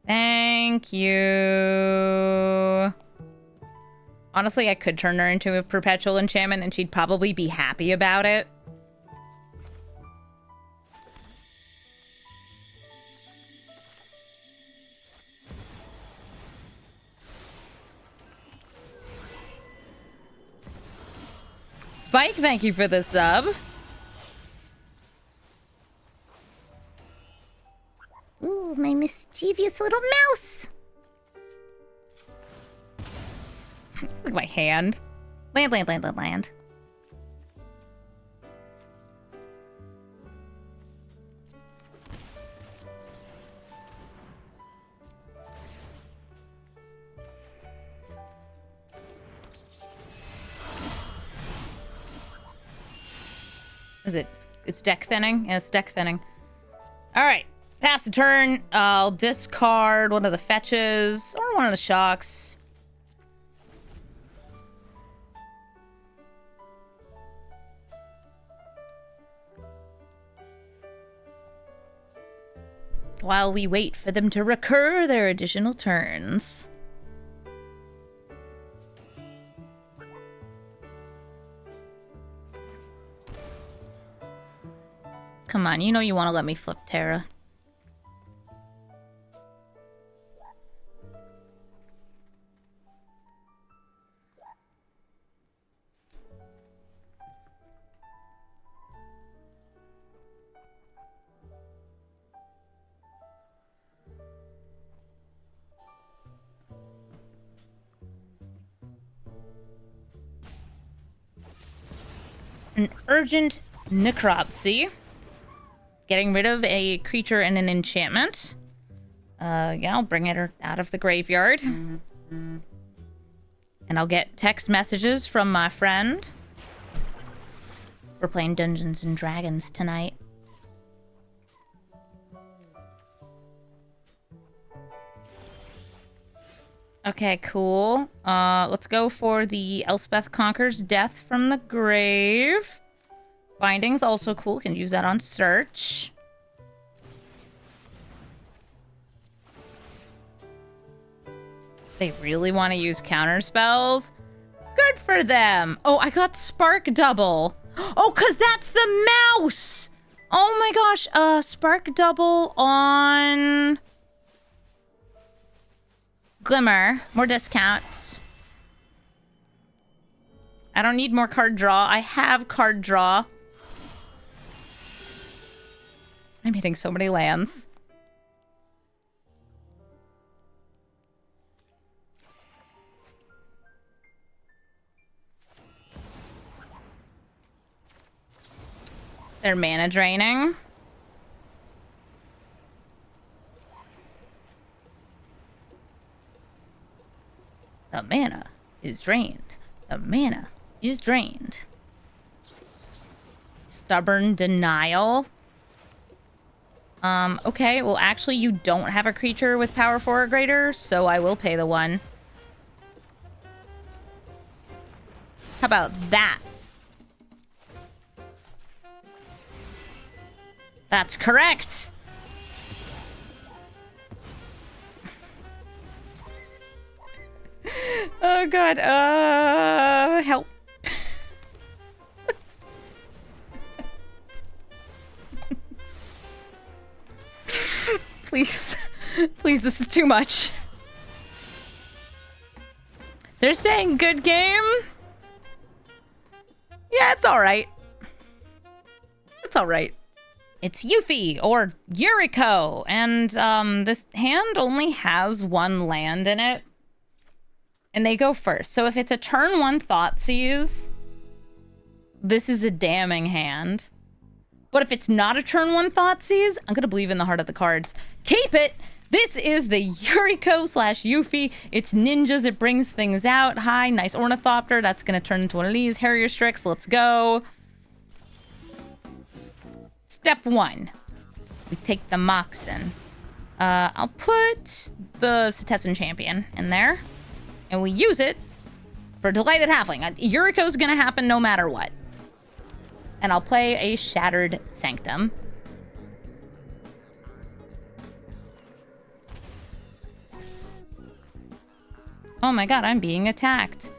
Thank you. Honestly, I could turn her into a perpetual enchantment and she'd probably be happy about it. Spike, thank you for the sub. Ooh, my mischievous little mouse. Look at my hand. Land, land, land, land, land. Is it? It's deck thinning? Yeah, it's deck thinning. Alright. Pass the turn. I'll discard one of the fetches or one of the shocks. while we wait for them to recur their additional turns. Come on, you know you want to let me flip Terra. An urgent necropsy. Getting rid of a creature and an enchantment. Yeah, I'll bring it out of the graveyard. And I'll get text messages from my friend. We're playing Dungeons and Dragons tonight. Okay, cool. Let's go for the Elspeth Conquers Death from the Grave. Binding's also cool. Can use that on search. They really want to use counter spells? Good for them. Oh, I got Spark Double. Oh, because that's the mouse. Oh my gosh. Spark Double on Glimmer. More discounts. I don't need more card draw. I have card draw. I'm hitting so many lands. They're mana draining. The mana is drained. The mana is drained. Stubborn Denial. Okay, well actually you don't have a creature with power 4 or greater, so I will pay the 1. How about that? That's correct! Oh god, help. Please. Please, this is too much. They're saying good game? Yeah, it's alright. It's alright. It's Yuffie, or Yuriko, and this hand only has 1 land in it. And they go first. So if it's a turn 1 Thoughtseize, this is a damning hand. But if it's not a turn 1 Thoughtseize, I'm gonna believe in the heart of the cards. Keep it! This is the Yuriko / Yuffie. It's ninjas, it brings things out. Hi, nice Ornithopter. That's gonna turn into one of these. Harrier Strix, let's go. Step 1. We take the Moxen. I'll put the Setessan Champion in there. And we use it for Delighted Halfling. Yuriko's gonna happen no matter what. And I'll play a Shattered Sanctum. Oh my god, I'm being attacked.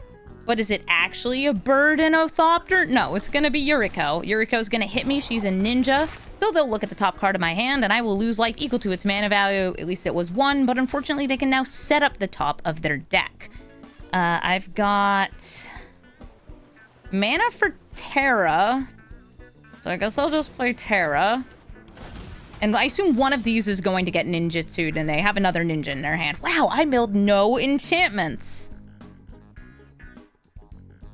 But is it actually a Burden of Thopter? No, it's gonna be Yuriko. Yuriko's gonna hit me, she's a ninja. So they'll look at the top card of my hand, and I will lose life equal to its mana value. At least it was 1, but unfortunately they can now set up the top of their deck. I've got mana for Terra. So I guess I'll just play Terra. And I assume one of these is going to get ninjutsu'd, and they have another ninja in their hand. Wow, I milled no enchantments.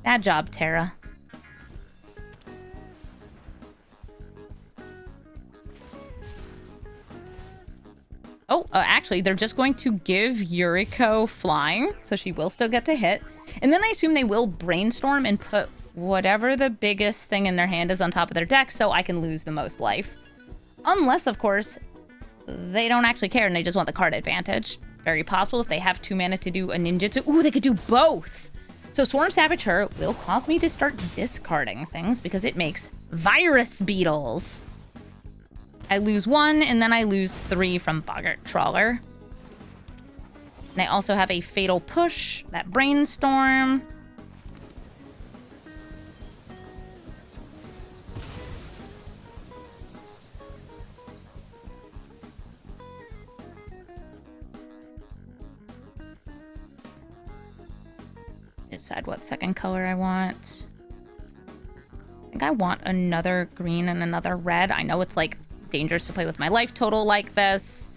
Bad job, Terra. Oh, actually, they're just going to give Yuriko flying, so she will still get to hit. And then I assume they will brainstorm and put whatever the biggest thing in their hand is on top of their deck, so I can lose the most life. Unless, of course, they don't actually care and they just want the card advantage. Very possible if they have 2 mana to do a ninjutsu. Ooh, they could do both! So Swarm Saboteur will cause me to start discarding things because it makes virus beetles. I lose 1, and then I lose 3 from Boggart Trawler. And I also have a Fatal Push, that Brainstorm. Decide what second color I want. I think I want another green and another red. I know it's like dangerous to play with my life total like this,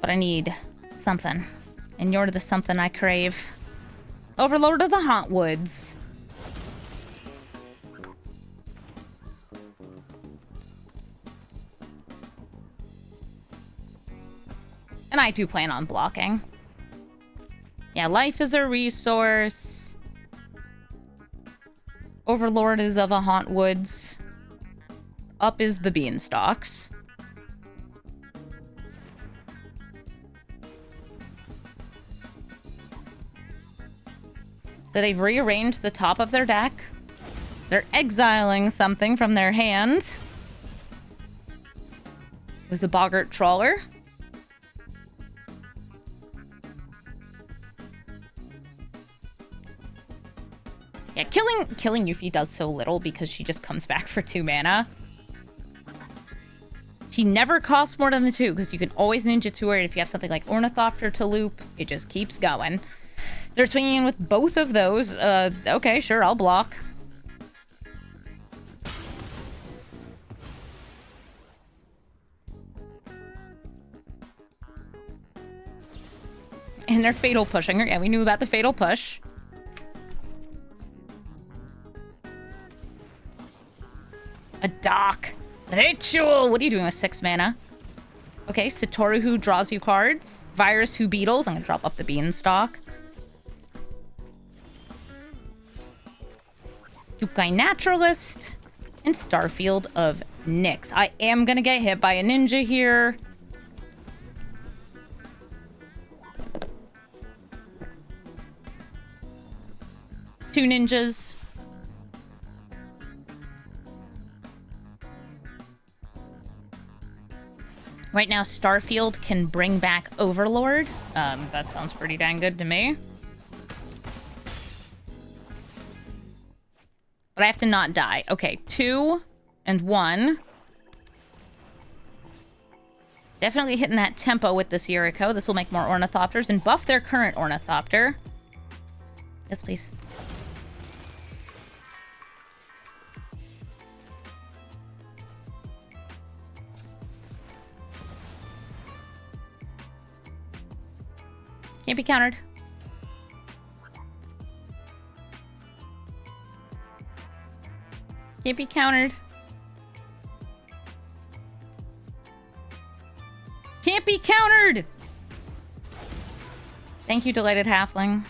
but I need something, and you're the something I crave. Overlord of the Hauntwoods. And I do plan on blocking. Yeah, life is a resource. Overlord is of a Hauntwoods. Up is the Beanstalks. So they've rearranged the top of their deck. They're exiling something from their hand. Was the Boggart Trawler. Yeah, killing Yuffie does so little because she just comes back for 2 mana. She never costs more than the 2 because you can always ninjutsu her, and if you have something like Ornithopter to loop, it just keeps going. They're swinging in with both of those. Okay, sure, I'll block. And they're Fatal Pushing her. Yeah, we knew about the Fatal Push. A Dock. Ritual! What are you doing with 6 mana? Okay, Satoru who draws you cards. Virus who beetles. I'm gonna drop up the Beanstalk. Yukai Naturalist. And Starfield of Nyx. I am gonna get hit by a ninja here. Two ninjas. Right now, Starfield can bring back Overlord. That sounds pretty dang good to me. But I have to not die. Okay, 2 and 1. Definitely hitting that tempo with this Yuriko. This will make more Ornithopters and buff their current Ornithopter. Yes, please. Can't be countered. Can't be countered. Can't be countered! Thank you, Delighted Halfling.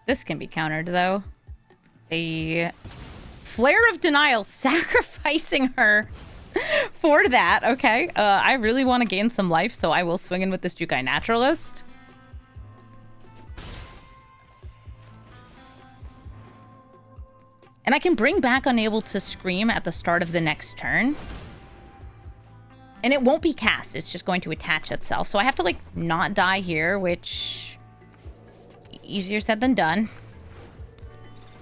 This can be countered, though. A Flare of Denial, sacrificing her for that. Okay, I really want to gain some life, so I will swing in with this Jukai Naturalist. And I can bring back Unable to Scream at the start of the next turn. And it won't be cast, it's just going to attach itself. So I have to, like, not die here, which... easier said than done.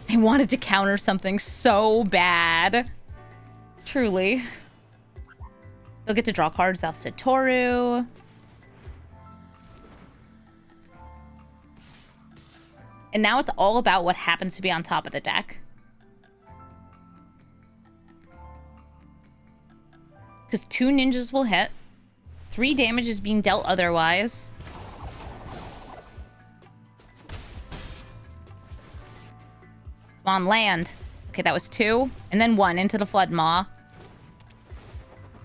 I wanted to counter something so bad. Truly. They'll get to draw cards off Satoru. And now it's all about what happens to be on top of the deck. Because 2 ninjas will hit. 3 damage is being dealt otherwise. On land. Okay, that was 2. And then 1 into the Flood Maw.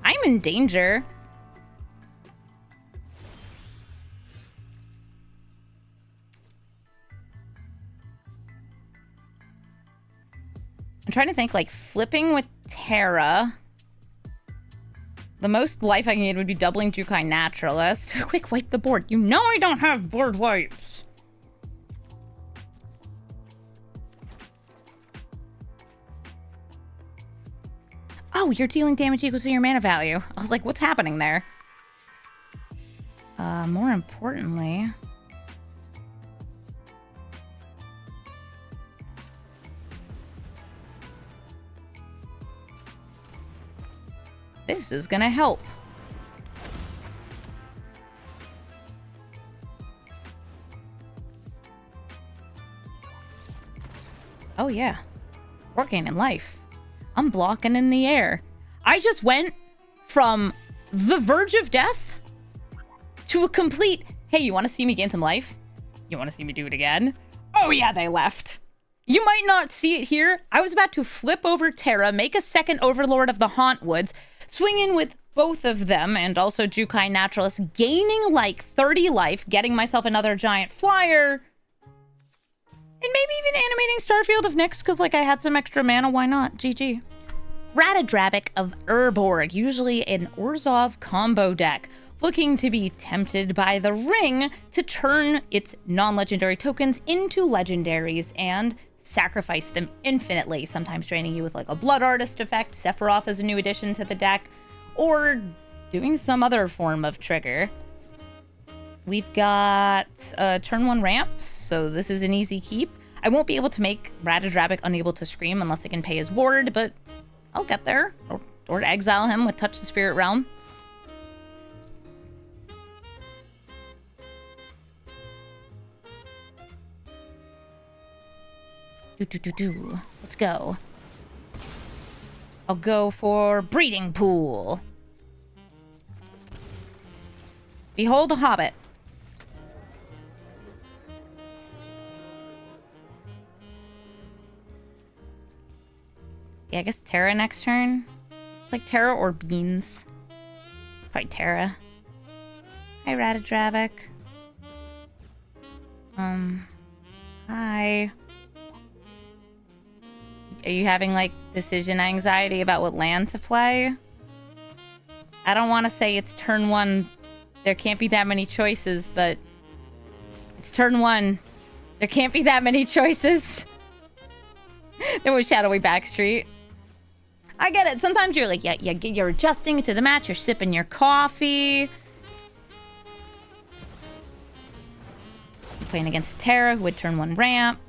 I'm in danger. I'm trying to think, like, flipping with Terra The most life I can get would be doubling Jukai Naturalist. Quick, wipe the board. You know I don't have board wipes. Oh, you're dealing damage equal to your mana value. I was like, what's happening there? More importantly... this is gonna help. Oh yeah. Working in life. I'm blocking in the air. I just went from the verge of death to a complete, hey, you want to see me gain some life? You want to see me do it again? Oh yeah, they left. You might not see it here. I was about to flip over Terra, make a second Overlord of the Haunt Woods, swing in with both of them, and also Jukai Naturalist, gaining like 30 life, getting myself another giant flyer, and maybe even animating Starfield of Nyx, because like I had some extra mana, why not? GG. Ratadra of Urborg, usually an Orzhov combo deck, looking to be tempted by the ring to turn its non-legendary tokens into legendaries and sacrifice them infinitely, sometimes draining you with like a Blood Artist effect, Sephiroth as a new addition to the deck, or doing some other form of trigger. We've got turn 1 ramps, so this is an easy keep. I won't be able to make Ratadra unable to scream unless I can pay his ward, but I'll get there. Or exile him with Touch the Spirit Realm. Let's go. I'll go for Breeding Pool. Behold a Hobbit. Yeah, I guess Terra next turn. It's like Terra or Beans. Probably Terra. Hi, Ratadra. Hi. Are you having, like, decision anxiety about what land to play? I don't want to say it's turn 1. There can't be that many choices, but... it's turn 1. There can't be that many choices. Then we Shadowy Backstreet. I get it. Sometimes you're like, you're adjusting to the match. You're sipping your coffee. I'm playing against Terra, who would turn 1 ramp.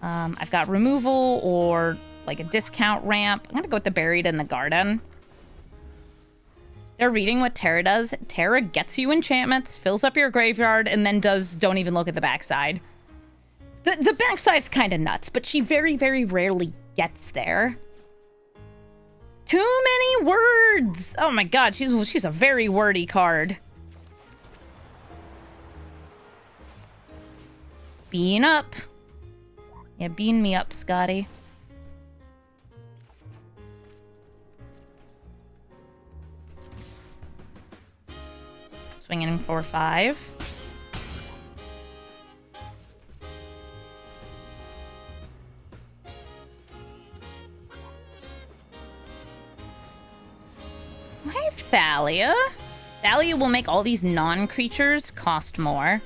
I've got removal or like a discount ramp. I'm gonna go with the Buried in the Garden. They're reading what Terra does. Terra gets you enchantments, fills up your graveyard, and then does don't even look at the backside. The backside's kind of nuts, but she very, very rarely gets there. Too many words! Oh my god, she's a very wordy card. Bean up. Yeah, bean me up, Scotty. Swinging for 5. Hi, Thalia. Thalia will make all these non-creatures cost more.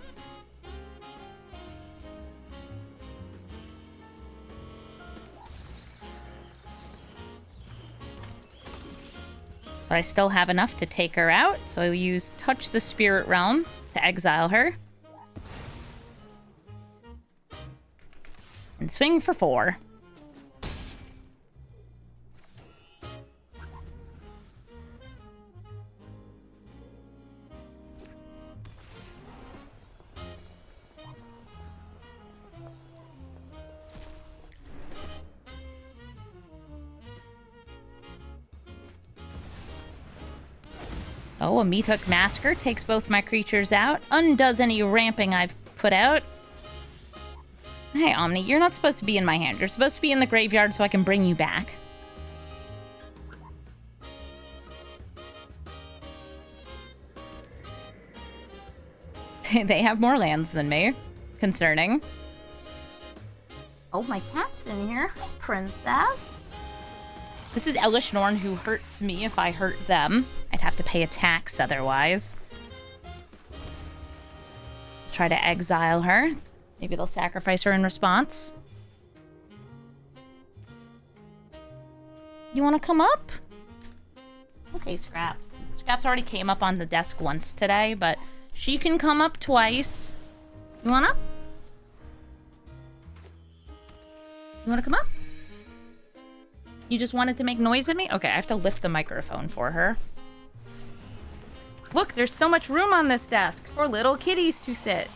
But I still have enough to take her out, so I will use Touch the Spirit Realm to exile her. And swing for 4. Oh, a Meathook Massacre takes both my creatures out, undoes any ramping I've put out. Hey, Omni, you're not supposed to be in my hand. You're supposed to be in the graveyard so I can bring you back. They have more lands than me. Concerning. Oh, my cat's in here. Hi, princess. This is Elish Norn, who hurts me if I hurt them. I'd have to pay a tax otherwise. Try to exile her. Maybe they'll sacrifice her in response. You want to come up? Okay, Scraps. Scraps already came up on the desk once today, but she can come up twice. You want up? You want to come up? You just wanted to make noise at me? Okay, I have to lift the microphone for her. Look, there's so much room on this desk for little kitties to sit.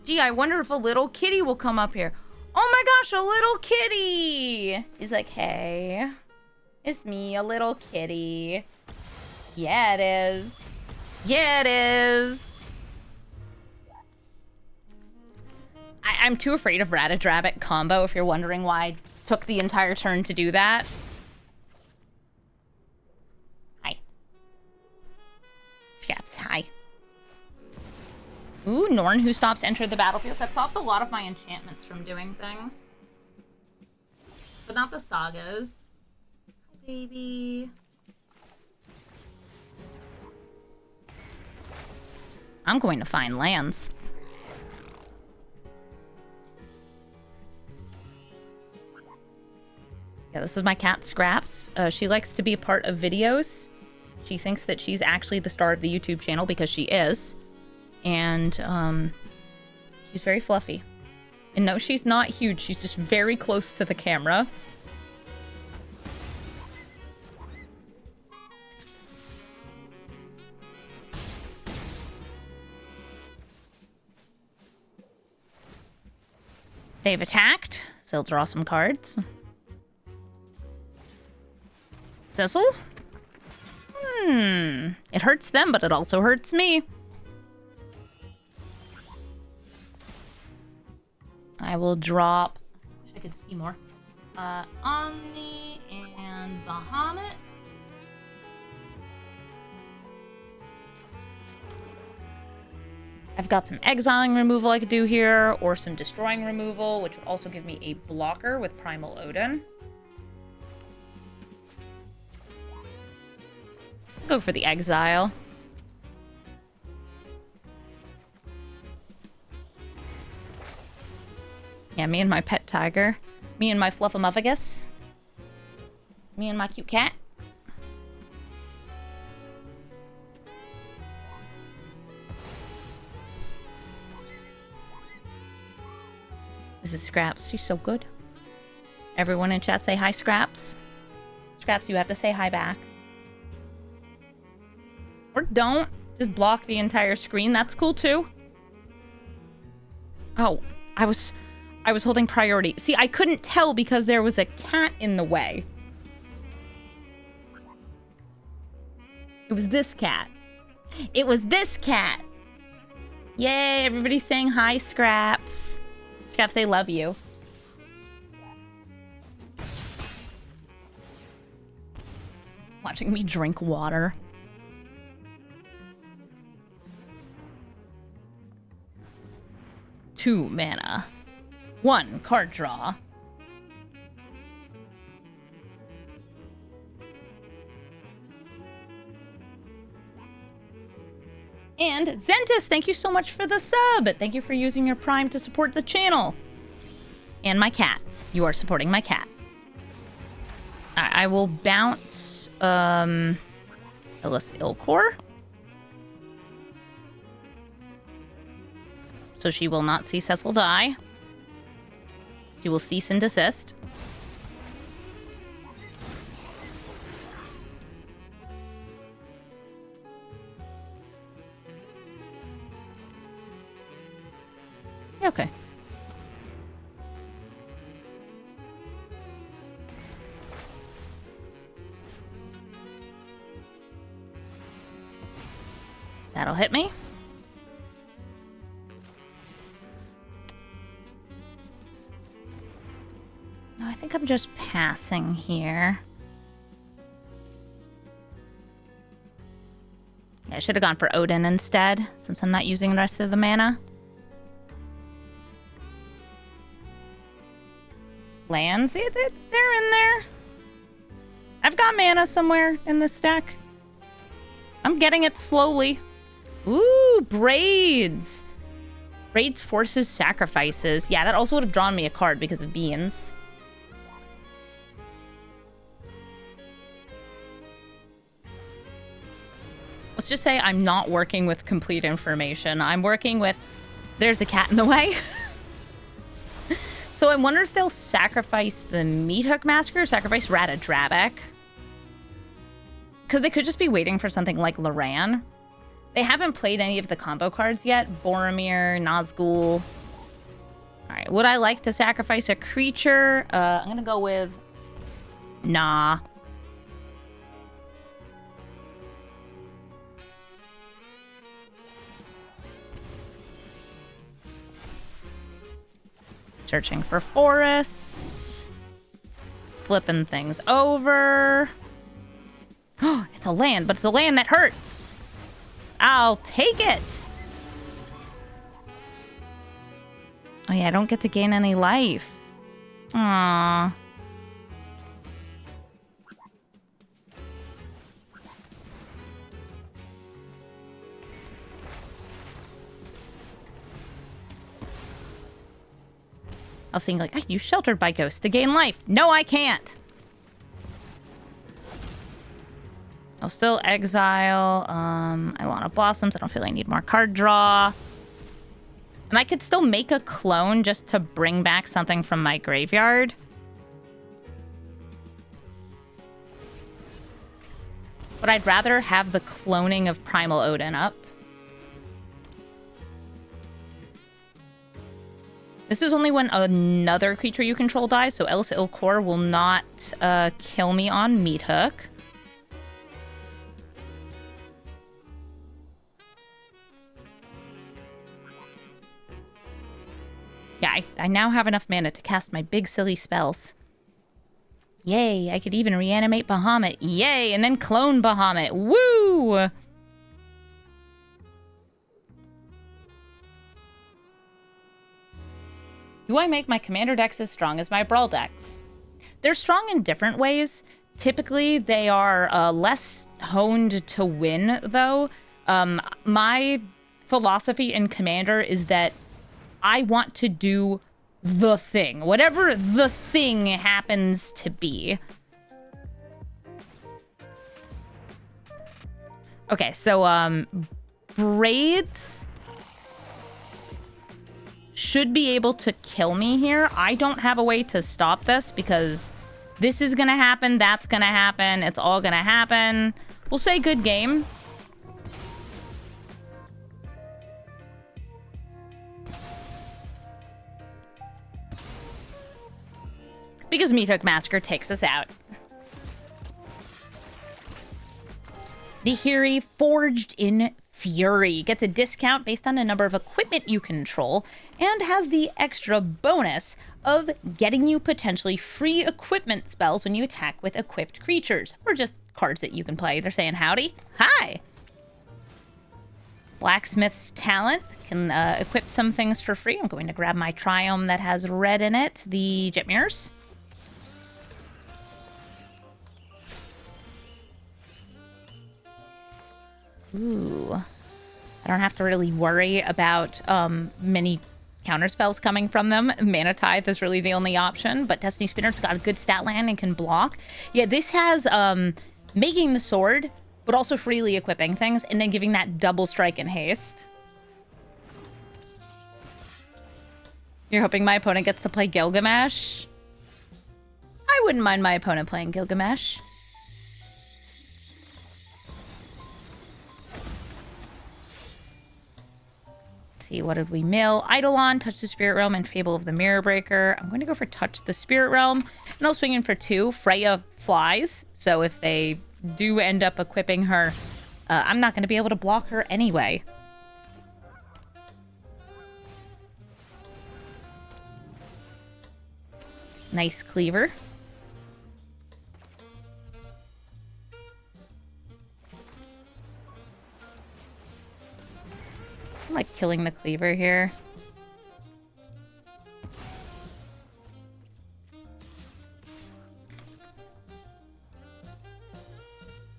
Gee, I wonder if a little kitty will come up here. Oh my gosh, a little kitty! She's like, hey, it's me, a little kitty. Yeah, it is. Yeah, it is. I'm too afraid of Ratadra combo, if you're wondering why I took the entire turn to do that. Hi. Scraps, hi. Ooh, Norn, who stops enter the battlefield. That stops a lot of my enchantments from doing things. But not the sagas. Hi, baby. I'm going to find lambs. Yeah, this is my cat, Scraps. She likes to be a part of videos. She thinks that she's actually the star of the YouTube channel because she is. And she's very fluffy. And no, she's not huge. She's just very close to the camera. They've attacked, so they'll draw some cards. Cecil? It hurts them, but it also hurts me. I will drop... Wish I could see more. Omni and Bahamut. I've got some exiling removal I could do here, or some destroying removal, which would also give me a blocker with Primal Odin. Go for the exile. Yeah, me and my pet tiger. Me and my Fluffamuffagus. Me and my cute cat. This is Scraps. She's so good. Everyone in chat say hi, Scraps. Scraps, you have to say hi back. Or don't. Just block the entire screen. That's cool too. Oh, I was holding priority. See, I couldn't tell because there was a cat in the way. It was this cat. It was this cat. Yay, everybody's saying hi, Scraps. Scraps, they love you. Watching me drink water. 2 mana. 1 card draw. And Zentis, thank you so much for the sub. Thank you for using your Prime to support the channel. And my cat. You are supporting my cat. I will bounce Illis Ilcor. So she will not see Cecil die. She will cease and desist. Okay. That'll hit me. No, I think I'm just passing here. Yeah, I should have gone for Odin instead, since I'm not using the rest of the mana. Lands, yeah, they're in there. I've got mana somewhere in this stack. I'm getting it slowly. Ooh, braids. Braids forces sacrifices. Yeah, that also would have drawn me a card because of beans. Let's just say I'm not working with complete information. I'm working with... There's a cat in the way. So I wonder if they'll sacrifice the Meat Hook Massacre or sacrifice Ratadra. Because they could just be waiting for something like Loran. They haven't played any of the combo cards yet. Boromir, Nazgul. Alright, would I like to sacrifice a creature? I'm gonna go with... Nah. Searching for forests. Flipping things over. Oh, it's a land, but it's a land that hurts. I'll take it. Oh yeah, I don't get to gain any life. Aww. I was thinking like, I can use Sheltered by Ghost to gain life. No, I can't. I'll still exile Ilana Blossoms. I don't feel I need more card draw. And I could still make a clone just to bring back something from my graveyard. But I'd rather have the cloning of Primal Odin up. This is only when another creature you control dies, so Elsa Ilkor will not kill me on Meat Hook. Yeah, I now have enough mana to cast my big silly spells. Yay, I could even reanimate Bahamut. Yay, and then clone Bahamut. Woo! Do I make my commander decks as strong as my brawl decks? They're strong in different ways. Typically, they are less honed to win, though. My philosophy in commander is that I want to do the thing. Whatever the thing happens to be. Okay, so, braids should be able to kill me here. I don't have a way to stop this because this is gonna happen, that's gonna happen, it's all gonna happen. We'll say good game. Because Meat Hook Massacre takes us out. Nihiri Forged in Fury gets a discount based on the number of equipment you control and has the extra bonus of getting you potentially free equipment spells when you attack with equipped creatures or just cards that you can play. They're saying howdy. Hi. Blacksmith's Talent can equip some things for free. I'm going to grab my Triumph that has red in it, the Jet Mirrors. Ooh. I don't have to really worry about many counter spells coming from them. Mana Tithe is really the only option, but Destiny Spinner's got a good stat land and can block. Yeah, this has making the sword, but also freely equipping things, and then giving that double strike and haste. You're hoping my opponent gets to play Gilgamesh? I wouldn't mind my opponent playing Gilgamesh. See, what did we mill? Eidolon, Touch the Spirit Realm, and Fable of the Mirror Breaker. I'm going to go for Touch the Spirit Realm. And I'll swing in for 2. Freya flies, so if they do end up equipping her, I'm not going to be able to block her anyway. Nice cleaver. I'm like killing the cleaver here.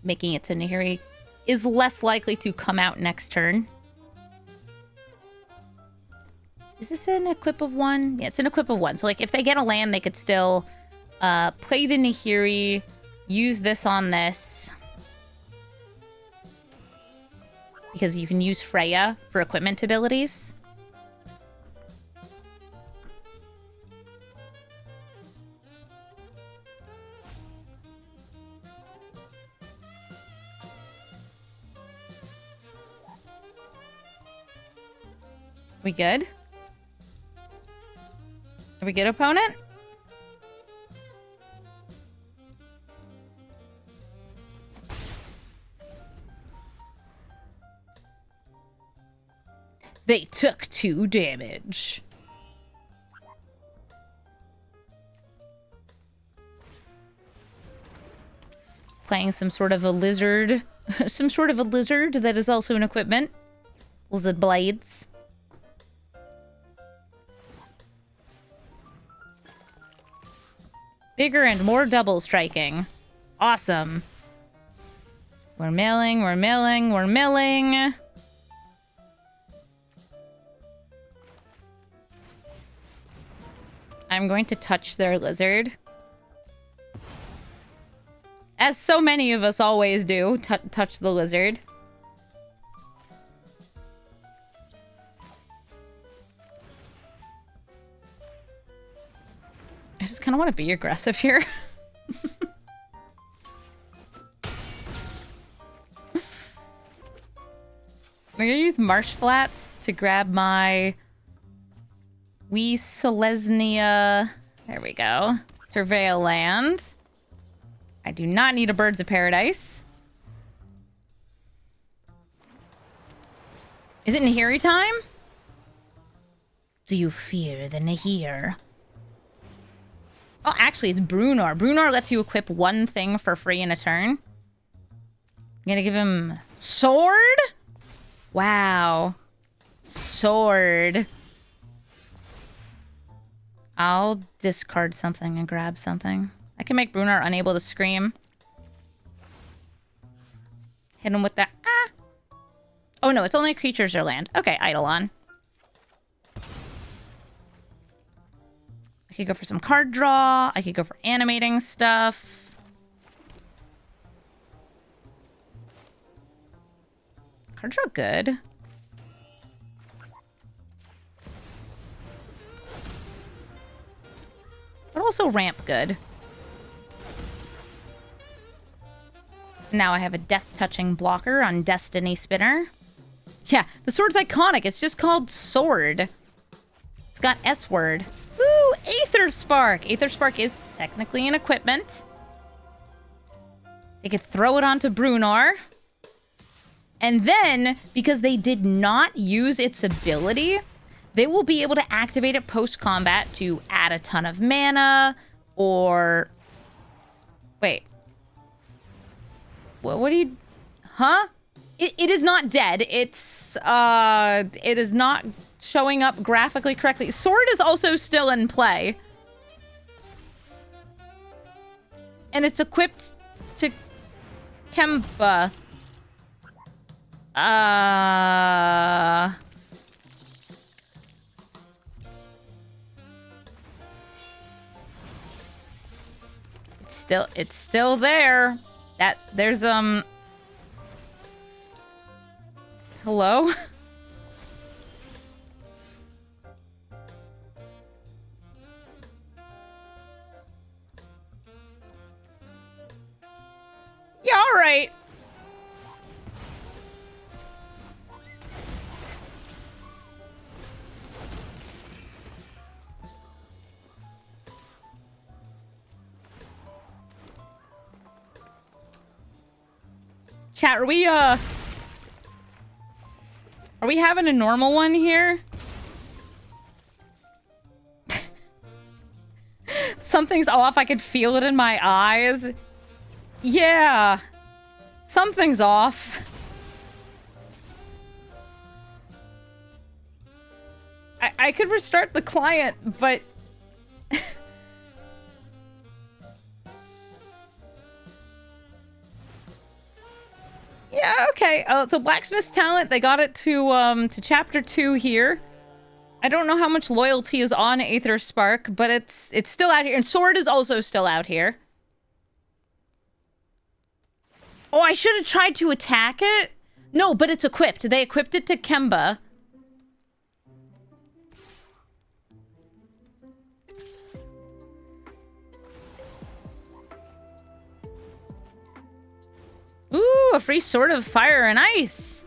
making it to Nihiri is less likely to come out next turn. Is this an equip of 1? Yeah, it's an equip of 1. So, like, if they get a land, they could still play the Nihiri, use this on this. Because you can use Freya for equipment abilities. We good? Are we good, opponent? They took 2 damage. Playing some sort of a lizard. Some sort of a lizard that is also an equipment. Lizard blades. Bigger and more double striking. Awesome. We're milling, we're milling, we're milling. I'm going to touch their lizard. As so many of us always do, touch the lizard. I just kind of want to be aggressive here. I'm going to use Marsh Flats to grab my Wee Selesnya. There we go. Surveil land. I do not need a Birds of Paradise. Is it Nihiri time? Do you fear the Nihir? Oh, actually, it's Brunar. Brunar lets you equip 1 thing for free in a turn. I'm gonna give him sword? Wow. Sword. I'll discard something and grab something. I can make Brunar unable to scream. Hit him with that. Ah! Oh no, it's only creatures or land. Okay, Eidolon. I could go for some card draw. I could go for animating stuff. Card draw good. But also ramp good. Now I have a death-touching blocker on Destiny Spinner. Yeah, the sword's iconic. It's just called Sword. It's got S-word. Ooh, Aether Spark. Aether Spark is technically an equipment. They could throw it onto Brunar. And then, because they did not use its ability, they will be able to activate it post-combat to add a ton of mana, or... Wait. What do you... Huh? It is not dead. It's, it is not showing up graphically correctly. Sword is also still in play. And it's equipped to Kempa. It's still there. There's hello? Yeah, all right. Chat, are we having a normal one here? Something's off. I could feel it in my eyes. Yeah. Something's off. I could restart the client, but... Yeah, okay. So Blacksmith's Talent, they got it to chapter 2 here. I don't know how much loyalty is on Aether Spark, but it's still out here. And Sword is also still out here. Oh, I should have tried to attack it. No, but it's equipped. They equipped it to Kemba. Ooh, a free Sword of Fire and Ice.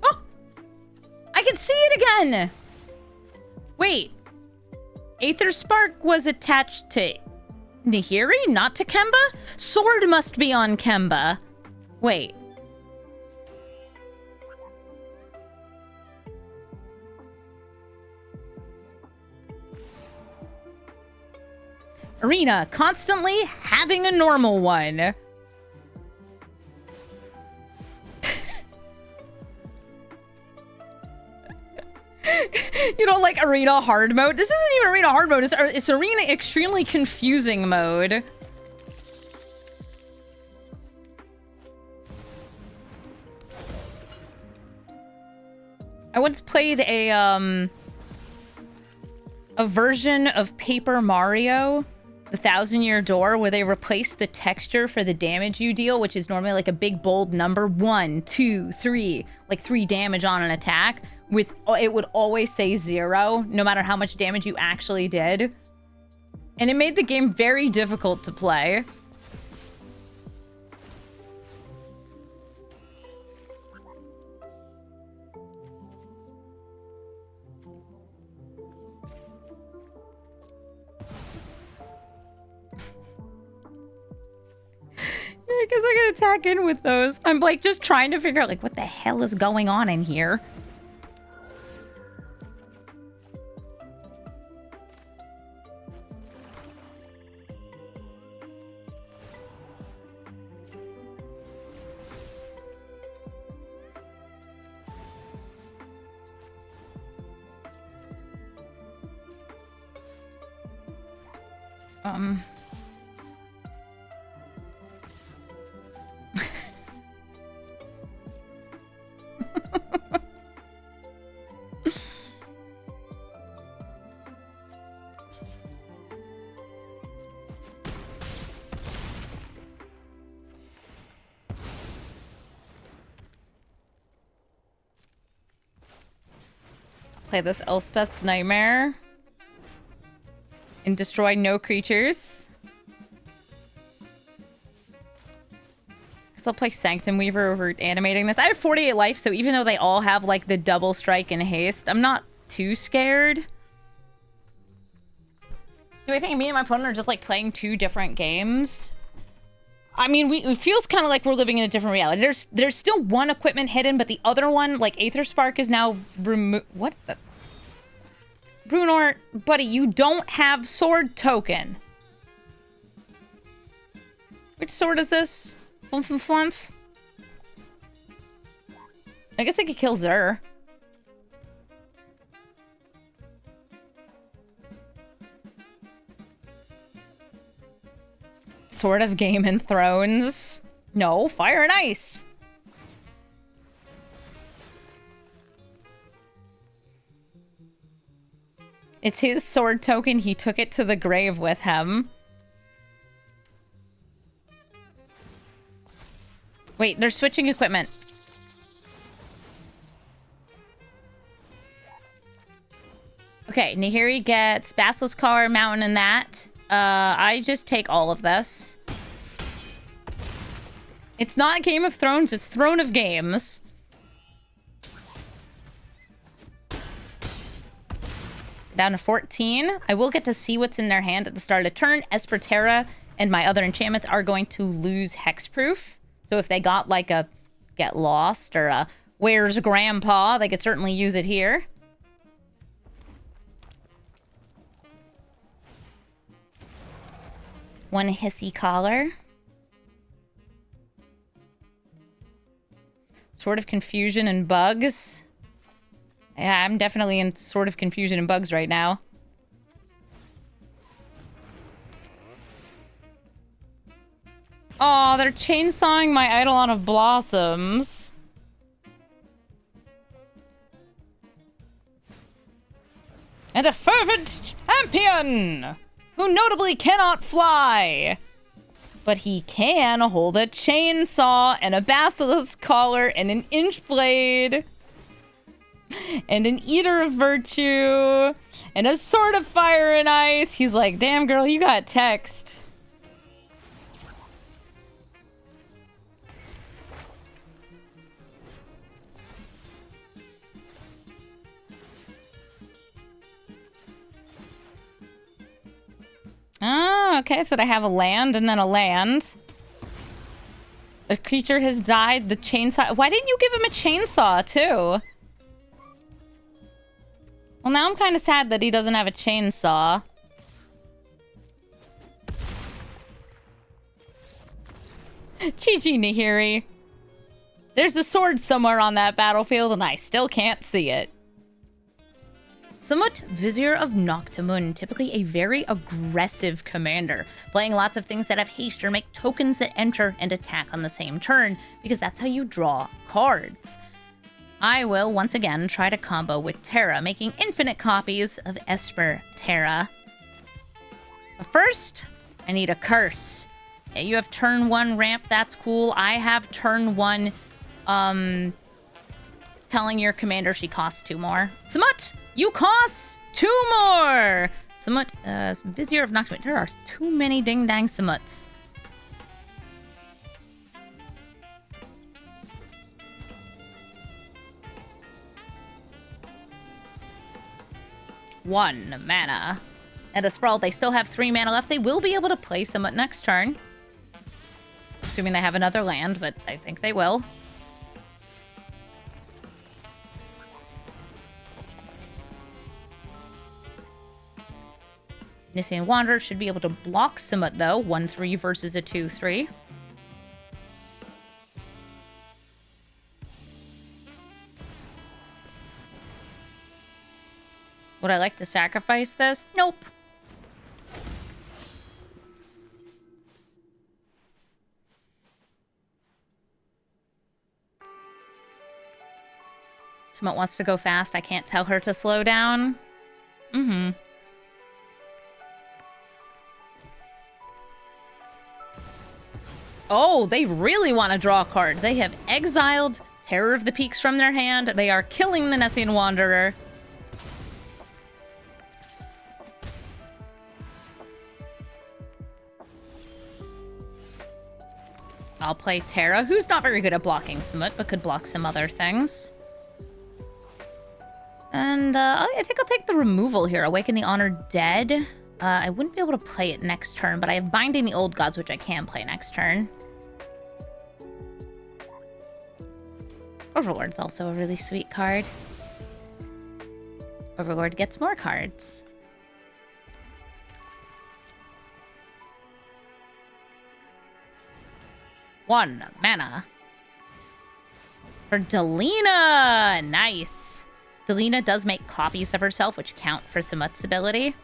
Oh! I can see it again! Wait. Aether Spark was attached to Nihiri, not to Kemba? Sword must be on Kemba. Wait. Arena, constantly having a normal one. You don't like Arena hard mode? This isn't even Arena hard mode. It's Arena extremely confusing mode. I once played a version of Paper Mario, the 1,000-Year Door, where they replaced the texture for the damage you deal, which is normally like a big bold number, 1, 2, 3, like 3 damage on an attack. With it would always say 0, no matter how much damage you actually did. And it made the game very difficult to play. I guess I can attack in with those. I'm like just trying to figure out like what the hell is going on in here. Play this Elspeth's Nightmare and destroy no creatures. I'll play Sanctum Weaver over animating this. I have 48 life, so even though they all have like the double strike and haste, I'm not too scared. Do I think me and my opponent are just like playing 2 different games? I mean, it feels kind of like we're living in a different reality. There's still one equipment hidden, but the other one, like Aether Spark, is now removed. What the? Brunor, buddy, you don't have sword token. Which sword is this? Flump and flump. I guess I could kill Zur. Sword of Game and Thrones. No, Fire and Ice. It's his sword token. He took it to the grave with him. Wait, they're switching equipment. Okay, Nihiri gets Basilisk Car, Mountain, and that. I just take all of this. It's not Game of Thrones, it's Throne of Games. Down to 14. I will get to see what's in their hand at the start of turn. Esper, Terra, and my other enchantments are going to lose hexproof. So if they got like a Get Lost or a Where's Grandpa, they could certainly use it here. One Hissy Collar. Sword of Confusion and Bugs. Yeah, I'm definitely in Sword of Confusion and Bugs right now. Aw, they're chainsawing my Eidolon of Blossoms. And a fervent champion! Who notably cannot fly! But he can hold a chainsaw and a basilisk collar and an inch blade. And an eater of virtue. And a sword of fire and ice. He's like, damn girl, you got text. Oh, okay, so I have a land and then a land. A creature has died, the chainsaw... Why didn't you give him a chainsaw, too? Well, now I'm kind of sad that he doesn't have a chainsaw. GG, Nihiri. There's a sword somewhere on that battlefield, and I still can't see it. Simut, Vizier of Noctimun, typically a very aggressive commander, playing lots of things that have haste or make tokens that enter and attack on the same turn, because that's how you draw cards. I will, once again, try to combo with Terra, making infinite copies of Esper Terra. But first, I need a curse. Yeah, you have turn 1 ramp, that's cool. I have turn 1, telling your commander she costs 2 more. Simut! You cost 2 more! Simut, Vizier of Noctimun. There are too many ding-dang Simuts. One mana. And a Sprawl, they still have 3 mana left. They will be able to play Simut next turn. Assuming they have another land, but I think they will. Nissian Wanderer should be able to block Simut, though. 1-3 versus a 2-3. Would I like to sacrifice this? Nope. Simut wants to go fast. I can't tell her to slow down. Mm-hmm. Oh, they really want to draw a card. They have exiled Terror of the Peaks from their hand. They are killing the Nissian Wanderer. I'll play Terra, who's not very good at blocking Simut, but could block some other things. And I think I'll take the removal here. Awaken the Honored Dead. I wouldn't be able to play it next turn, but I have Binding the Old Gods, which I can play next turn. Overlord's also a really sweet card. Overlord gets more cards. One mana. For Delina! Nice! Delina does make copies of herself, which count for Simut's ability.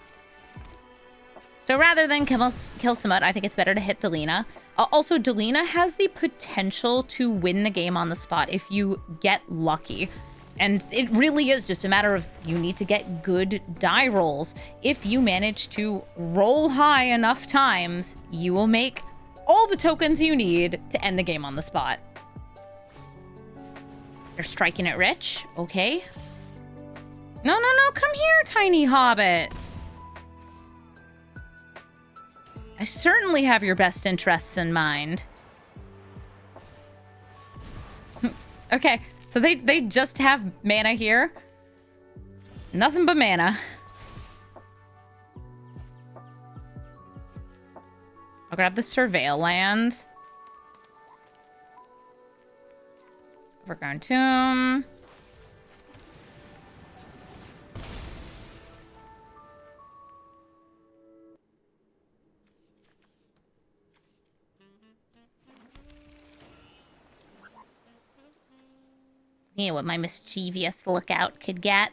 So rather than kill Simut, I think it's better to hit Delina. Also, Delina has the potential to win the game on the spot if you get lucky. And it really is just a matter of you need to get good die rolls. If you manage to roll high enough times, you will make all the tokens you need to end the game on the spot. You're striking it rich. Okay. No, come here, tiny hobbit. I certainly have your best interests in mind. Okay, so they just have mana here. Nothing but mana. I'll grab the Surveil land. Overgrown Tomb. Yeah, what my mischievous lookout could get.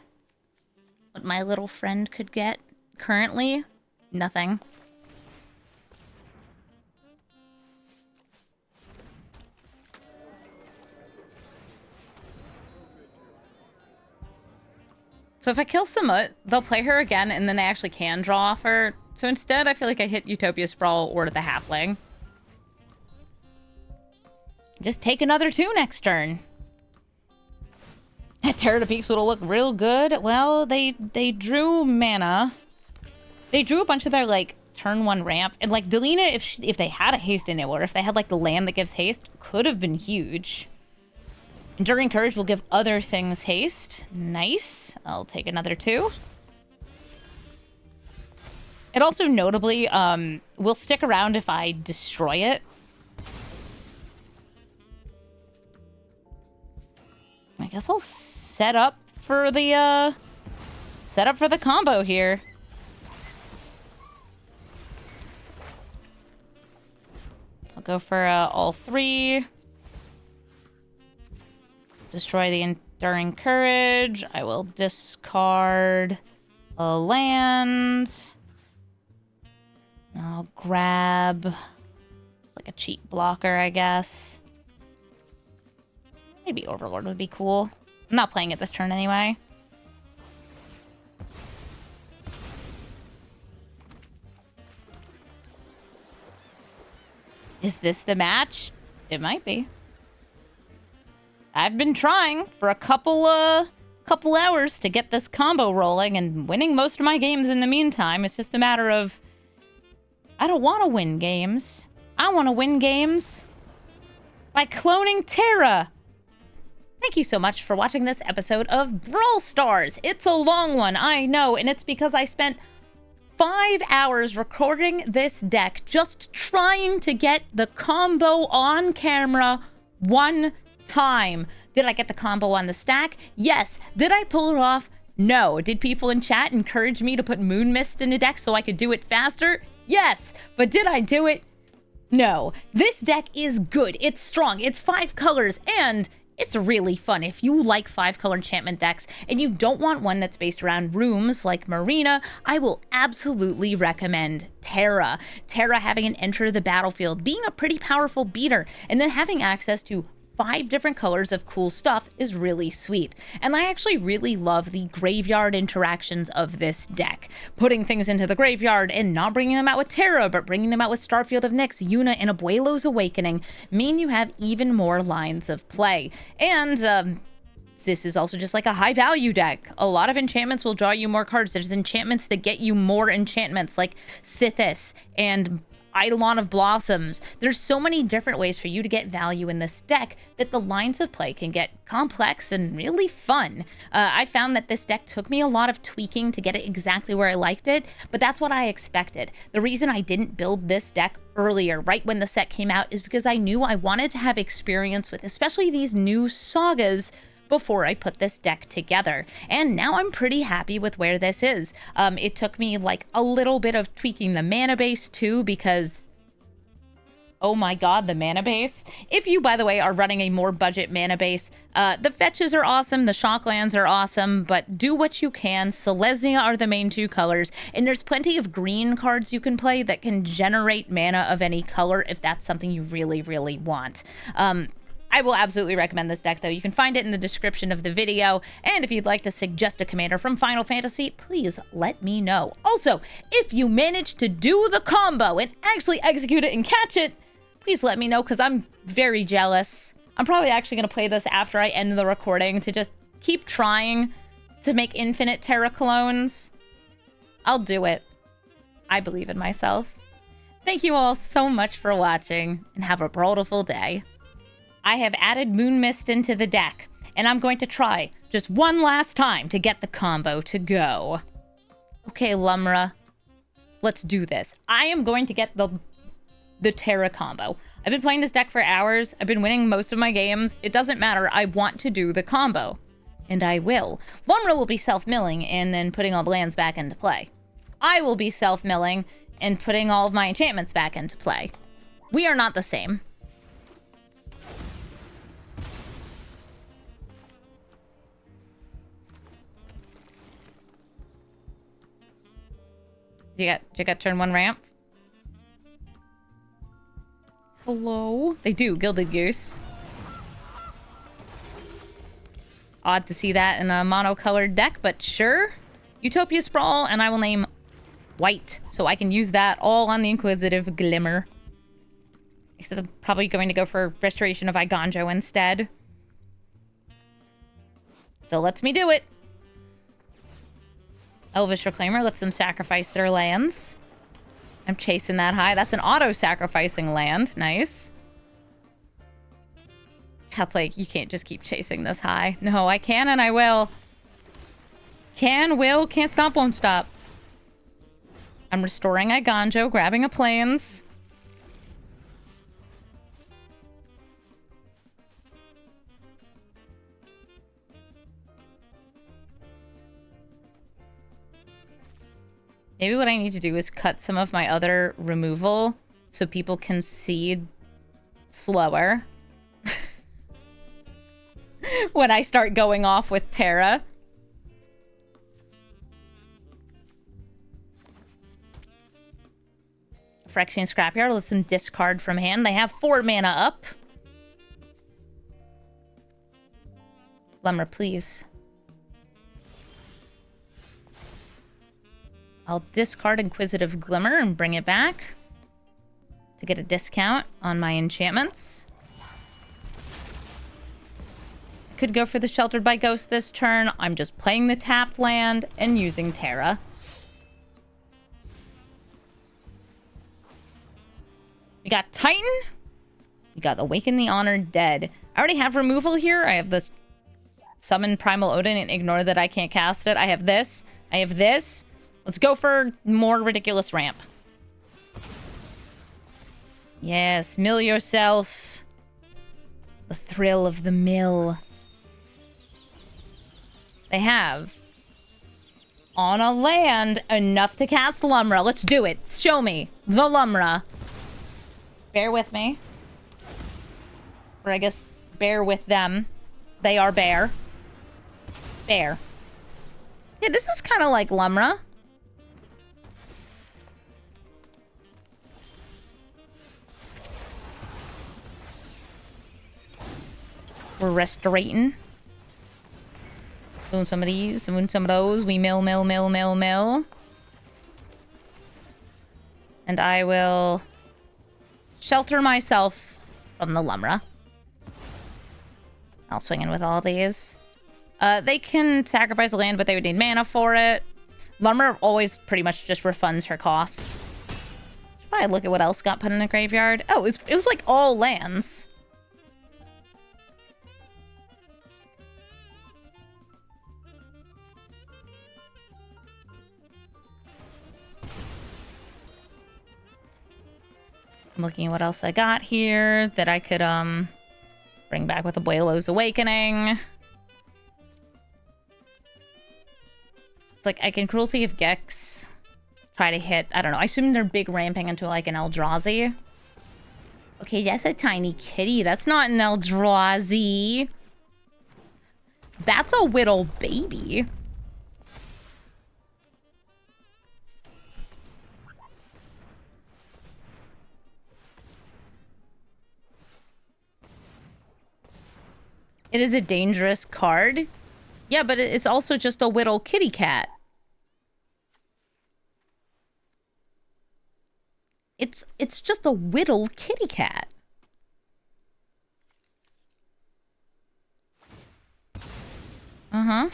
What my little friend could get. Currently, nothing. So if I kill Simut, they'll play her again, and then they actually can draw off her. So instead, I feel like I hit Utopia Sprawl or the Halfling. Just take another 2 next turn. That Terra to Peaks would have looked real good. Well, they drew mana. They drew a bunch of their, like, turn 1 ramp. And, like, Delina, if they had a haste in it, or if they had, like, the land that gives haste, could have been huge. Enduring Courage will give other things haste. Nice. I'll take another 2. It also notably will stick around if I destroy it. I guess I'll set up for the combo here. I'll go for all 3. Destroy the Enduring Courage. I will discard a land. I'll grab like a cheap blocker, I guess. Maybe Overlord would be cool. I'm not playing it this turn anyway. Is this the match? It might be. I've been trying for a couple hours to get this combo rolling and winning most of my games in the meantime. It's just a matter of I don't want to win games. I want to win games by cloning Terra. Thank you so much for watching this episode of Brawl Stars. It's a long one, I know, and it's because I spent 5 hours recording this deck just trying to get the combo on camera one time. Did I get the combo on the stack? Yes. Did I pull it off? No. Did people in chat encourage me to put Moon Mist in a deck so I could do it faster? Yes. But did I do it? No. This deck is good. It's strong. It's 5 colors and it's really fun. If you like 5-color enchantment decks and you don't want one that's based around rooms like Marina, I will absolutely recommend Terra. Terra having an enter the battlefield, being a pretty powerful beater, and then having access to 5 different colors of cool stuff is really sweet. And I actually really love the graveyard interactions of this deck. Putting things into the graveyard and not bringing them out with Terra, but bringing them out with Starfield of Nyx, Yuna, and Abuelo's Awakening mean you have even more lines of play. And, this is also just like a high value deck. A lot of enchantments will draw you more cards. There's enchantments that get you more enchantments like Sithis and Eidolon of Blossoms. There's so many different ways for you to get value in this deck that the lines of play can get complex and really fun. I found that this deck took me a lot of tweaking to get it exactly where I liked it, but that's what I expected. The reason I didn't build this deck earlier, right when the set came out, is because I knew I wanted to have experience with especially these new sagas before I put this deck together. And now I'm pretty happy with where this is. It took me like a little bit of tweaking the mana base too, because oh my god, the mana base. If you, by the way, are running a more budget mana base, the fetches are awesome, the shocklands are awesome, but do what you can. Selesnya are the main 2 colors, and there's plenty of green cards you can play that can generate mana of any color if that's something you really, really want. I will absolutely recommend this deck, though. You can find it in the description of the video. And if you'd like to suggest a commander from Final Fantasy, please let me know. Also, if you manage to do the combo and actually execute it and catch it, please let me know, because I'm very jealous. I'm probably actually going to play this after I end the recording to just keep trying to make infinite Terra clones. I'll do it. I believe in myself. Thank you all so much for watching, and have a brawlful day. I have added Moon Mist into the deck, and I'm going to try just one last time to get the combo to go. Okay, Lumra, let's do this. I am going to get the Terra combo. I've been playing this deck for hours. I've been winning most of my games. It doesn't matter. I want to do the combo, and I will. Lumra will be self-milling and then putting all the lands back into play. I will be self-milling and putting all of my enchantments back into play. We are not the same. You got turn 1 ramp? Hello? They do, Gilded Goose. odd to see that in a monocolored deck, but sure. Utopia Sprawl, and I will name white, so I can use that all on the Inquisitive Glimmer. Except I'm probably going to go for Restoration of Iganjo instead. Still lets me do it. Elvish Reclaimer lets them sacrifice their lands. I'm chasing that high. That's an auto-sacrificing land. Nice. Chat's like, you can't just keep chasing this high. No, I can and I will. Can, will, can't stop, won't stop. I'm restoring Iganjo, grabbing a plains. Maybe what I need to do is cut some of my other removal so people can seed slower. When I start going off with Terra. Phyrexian Scrapyard lets them discard from hand. They have 4 mana up. Lumber, please. I'll discard Inquisitive Glimmer and bring it back to get a discount on my enchantments. Could go for the Sheltered by Ghost this turn. I'm just playing the tapped land and using Terra. We got Titan. We got Awaken the Honored Dead. I already have removal here. I have this Summon Primal Odin and ignore that I can't cast it. I have this. I have this. Let's go for more ridiculous ramp. Yes, mill yourself. The thrill of the mill. They have on a land enough to cast Lumra. Let's do it. Show me the Lumra. Bear with me. Or I guess bear with them. They are bear. Bear. Yeah, this is kind of like Lumra. We're restorating. Doing some of these, doing some of those. We mill. And I will shelter myself from the Lumra. I'll swing in with all these. They can sacrifice a land, but they would need mana for it. Lumra always pretty much just refunds her costs. Should probably look at what else got put in the graveyard. Oh, it was like all lands. I'm looking at what else I got here that I could bring back with Abuelo's Awakening. It's like I can Cruelty of Gex, try to hit, I don't know, I assume they're big ramping into like an Eldrazi. Okay, that's a tiny kitty. That's not an Eldrazi. That's a Whittle baby. It is a dangerous card. Yeah, but it's also just a Whittle kitty cat. It's just a Whittle kitty cat. Uh-huh.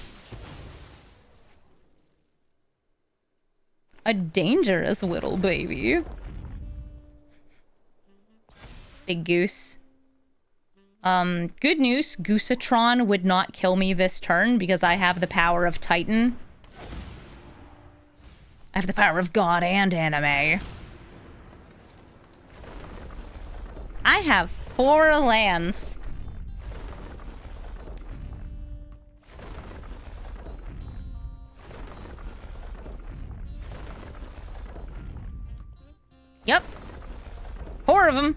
A dangerous Whittle baby. Big goose. Good news, Goosatron would not kill me this turn because I have the power of Titan. I have the power of God and anime. I have 4 lands. Yep. 4 of them.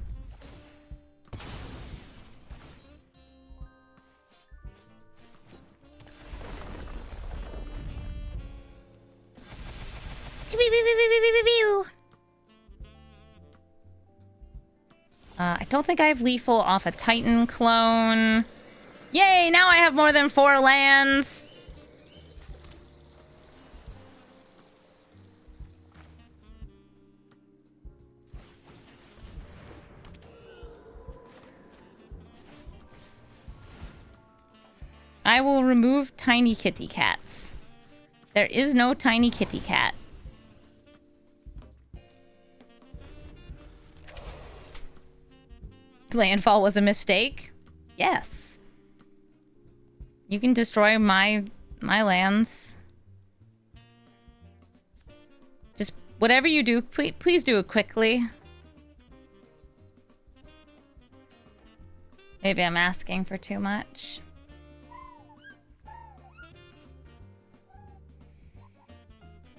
I don't think I have lethal off a Titan clone. Yay, now I have more than 4 lands. I will remove tiny kitty cats. There is no tiny kitty cat. Landfall was a mistake? Yes. You can destroy my lands. Just whatever you do, please do it quickly. Maybe I'm asking for too much.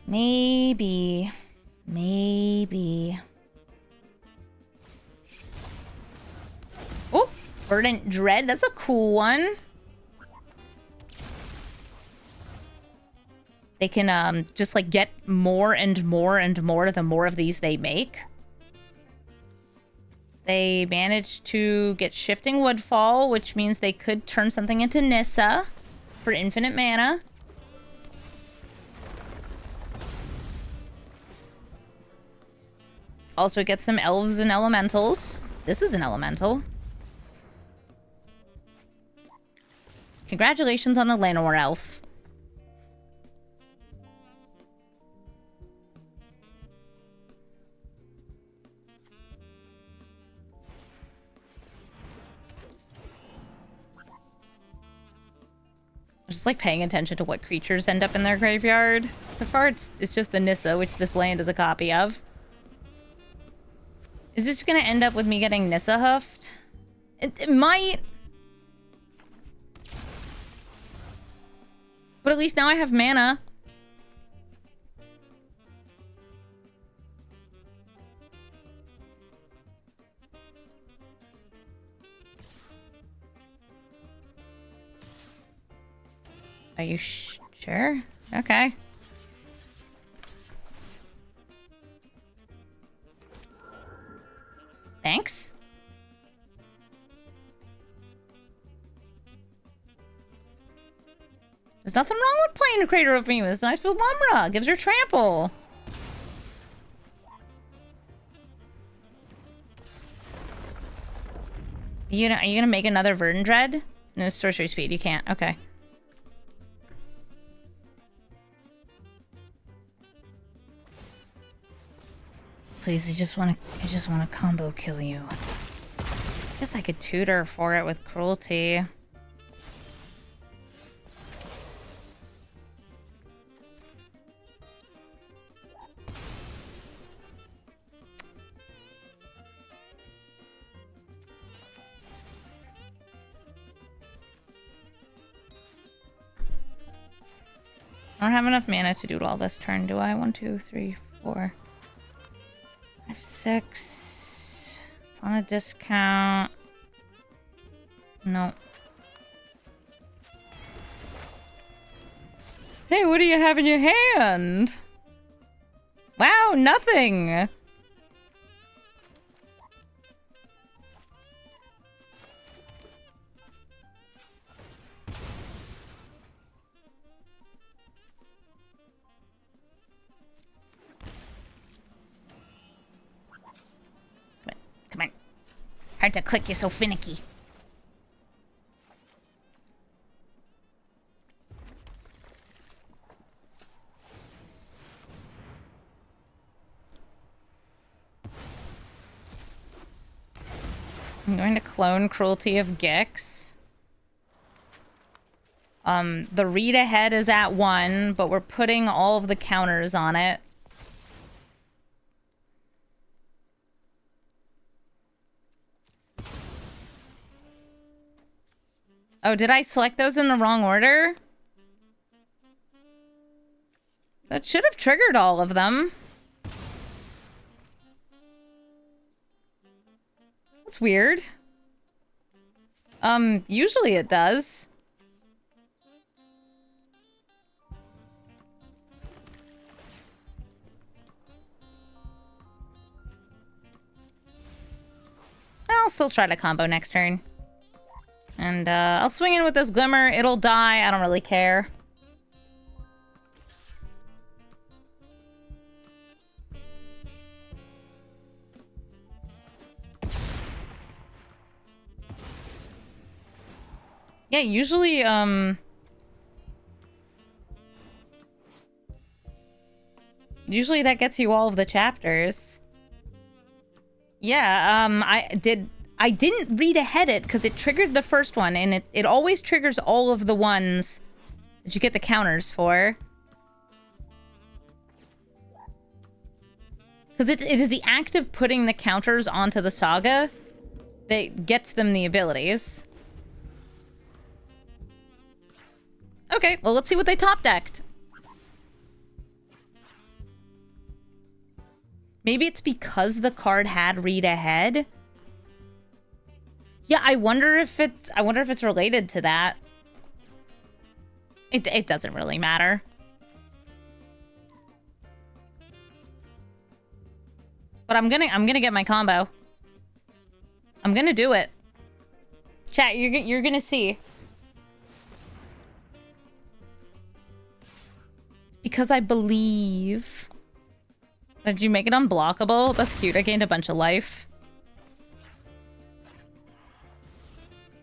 Maybe. Oh, Verdant Dread. That's a cool one. They can just like get more and more and more the more of these they make. They managed to get Shifting Woodfall, which means they could turn something into Nissa for infinite mana. Also get some elves and elementals. This is an elemental. Congratulations on the Llanowar elf. I'm just like paying attention to what creatures end up in their graveyard. So far it's just the Nissa, which this land is a copy of. Is this gonna end up with me getting Nissa hoofed? It might. But at least now I have mana. Are you sure? Okay. Thanks. There's nothing wrong with playing a Crater of Me. It's nice with Lumra. Gives her trample. Are you gonna make another Verdant Dread? No, sorcery speed. You can't. Okay. Please, I just wanna combo kill you. Guess I could tutor for it with cruelty. I don't have enough mana to do all this turn, do I? 1, 2, 3, 4, 5, 6. It's on a discount. No. Hey, what do you have in your hand? Wow, nothing! Come on. Hard to click, you're so finicky. I'm going to clone Cruelty of Gix. The read ahead is at 1, but we're putting all of the counters on it. Oh, did I select those in the wrong order? That should have triggered all of them. That's weird. Usually it does. I'll still try to combo next turn. And And I'll swing in with this Glimmer. It'll die. I don't really care. Yeah, usually, usually that gets you all of the chapters. Yeah, I didn't read ahead it because it triggered the first one, and it always triggers all of the ones that you get the counters for. Because it is the act of putting the counters onto the saga that gets them the abilities. Okay, well, let's see what they top decked. Maybe it's because the card had read ahead. Yeah, I wonder if it's related to that. It doesn't really matter. But I'm gonna get my combo. I'm gonna do it. Chat, you're gonna see. Because I believe... Did you make it unblockable? That's cute. I gained a bunch of life.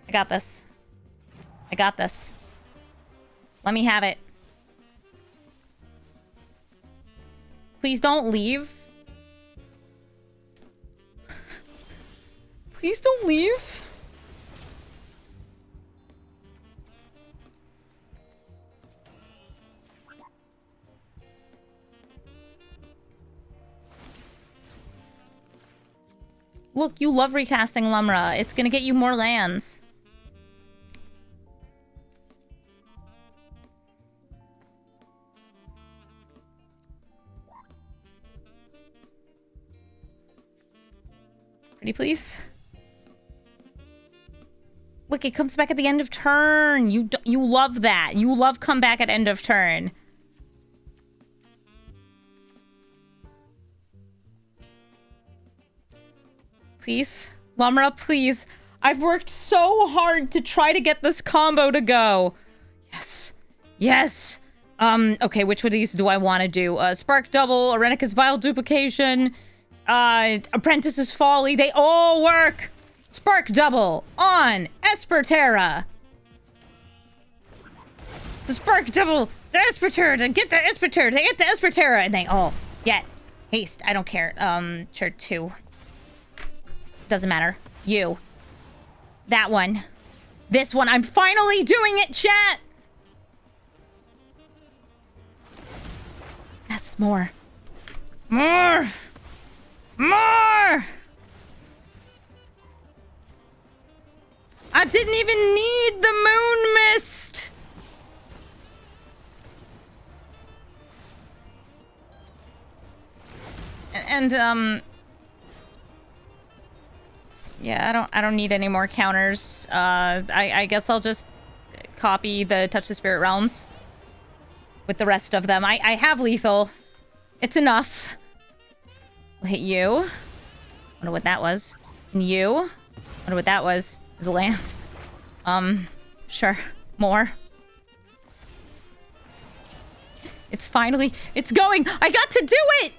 I got this. I got this. Let me have it. Please don't leave. Please don't leave. Look, you love recasting Lumra. It's gonna get you more lands. Pretty please. Look, it comes back at the end of turn. You love that. You love come back at end of turn. Please. Lumra, please. I've worked so hard to try to get this combo to go. Yes. Yes. Okay, which of these do I want to do? Spark Double, Arenica's Vile Duplication, Apprentice's Folly. They all work. Spark Double on Esper Terra. The Spark Double, the Esper Terra, to get the Esper Terra, to get the Esper Terra. And they all get haste. I don't care. Sure, 2. Doesn't matter. You. That one. This one. I'm finally doing it, chat! Yes, more. More! More! I didn't even need the moon mist! And yeah, I don't need any more counters. I guess I'll just copy the Touch the Spirit Realms with the rest of them. I have lethal. It's enough. I'll hit you. Wonder what that was. And you. Wonder what that was. Is a land. Sure. More. It's finally... It's going! I got to do it!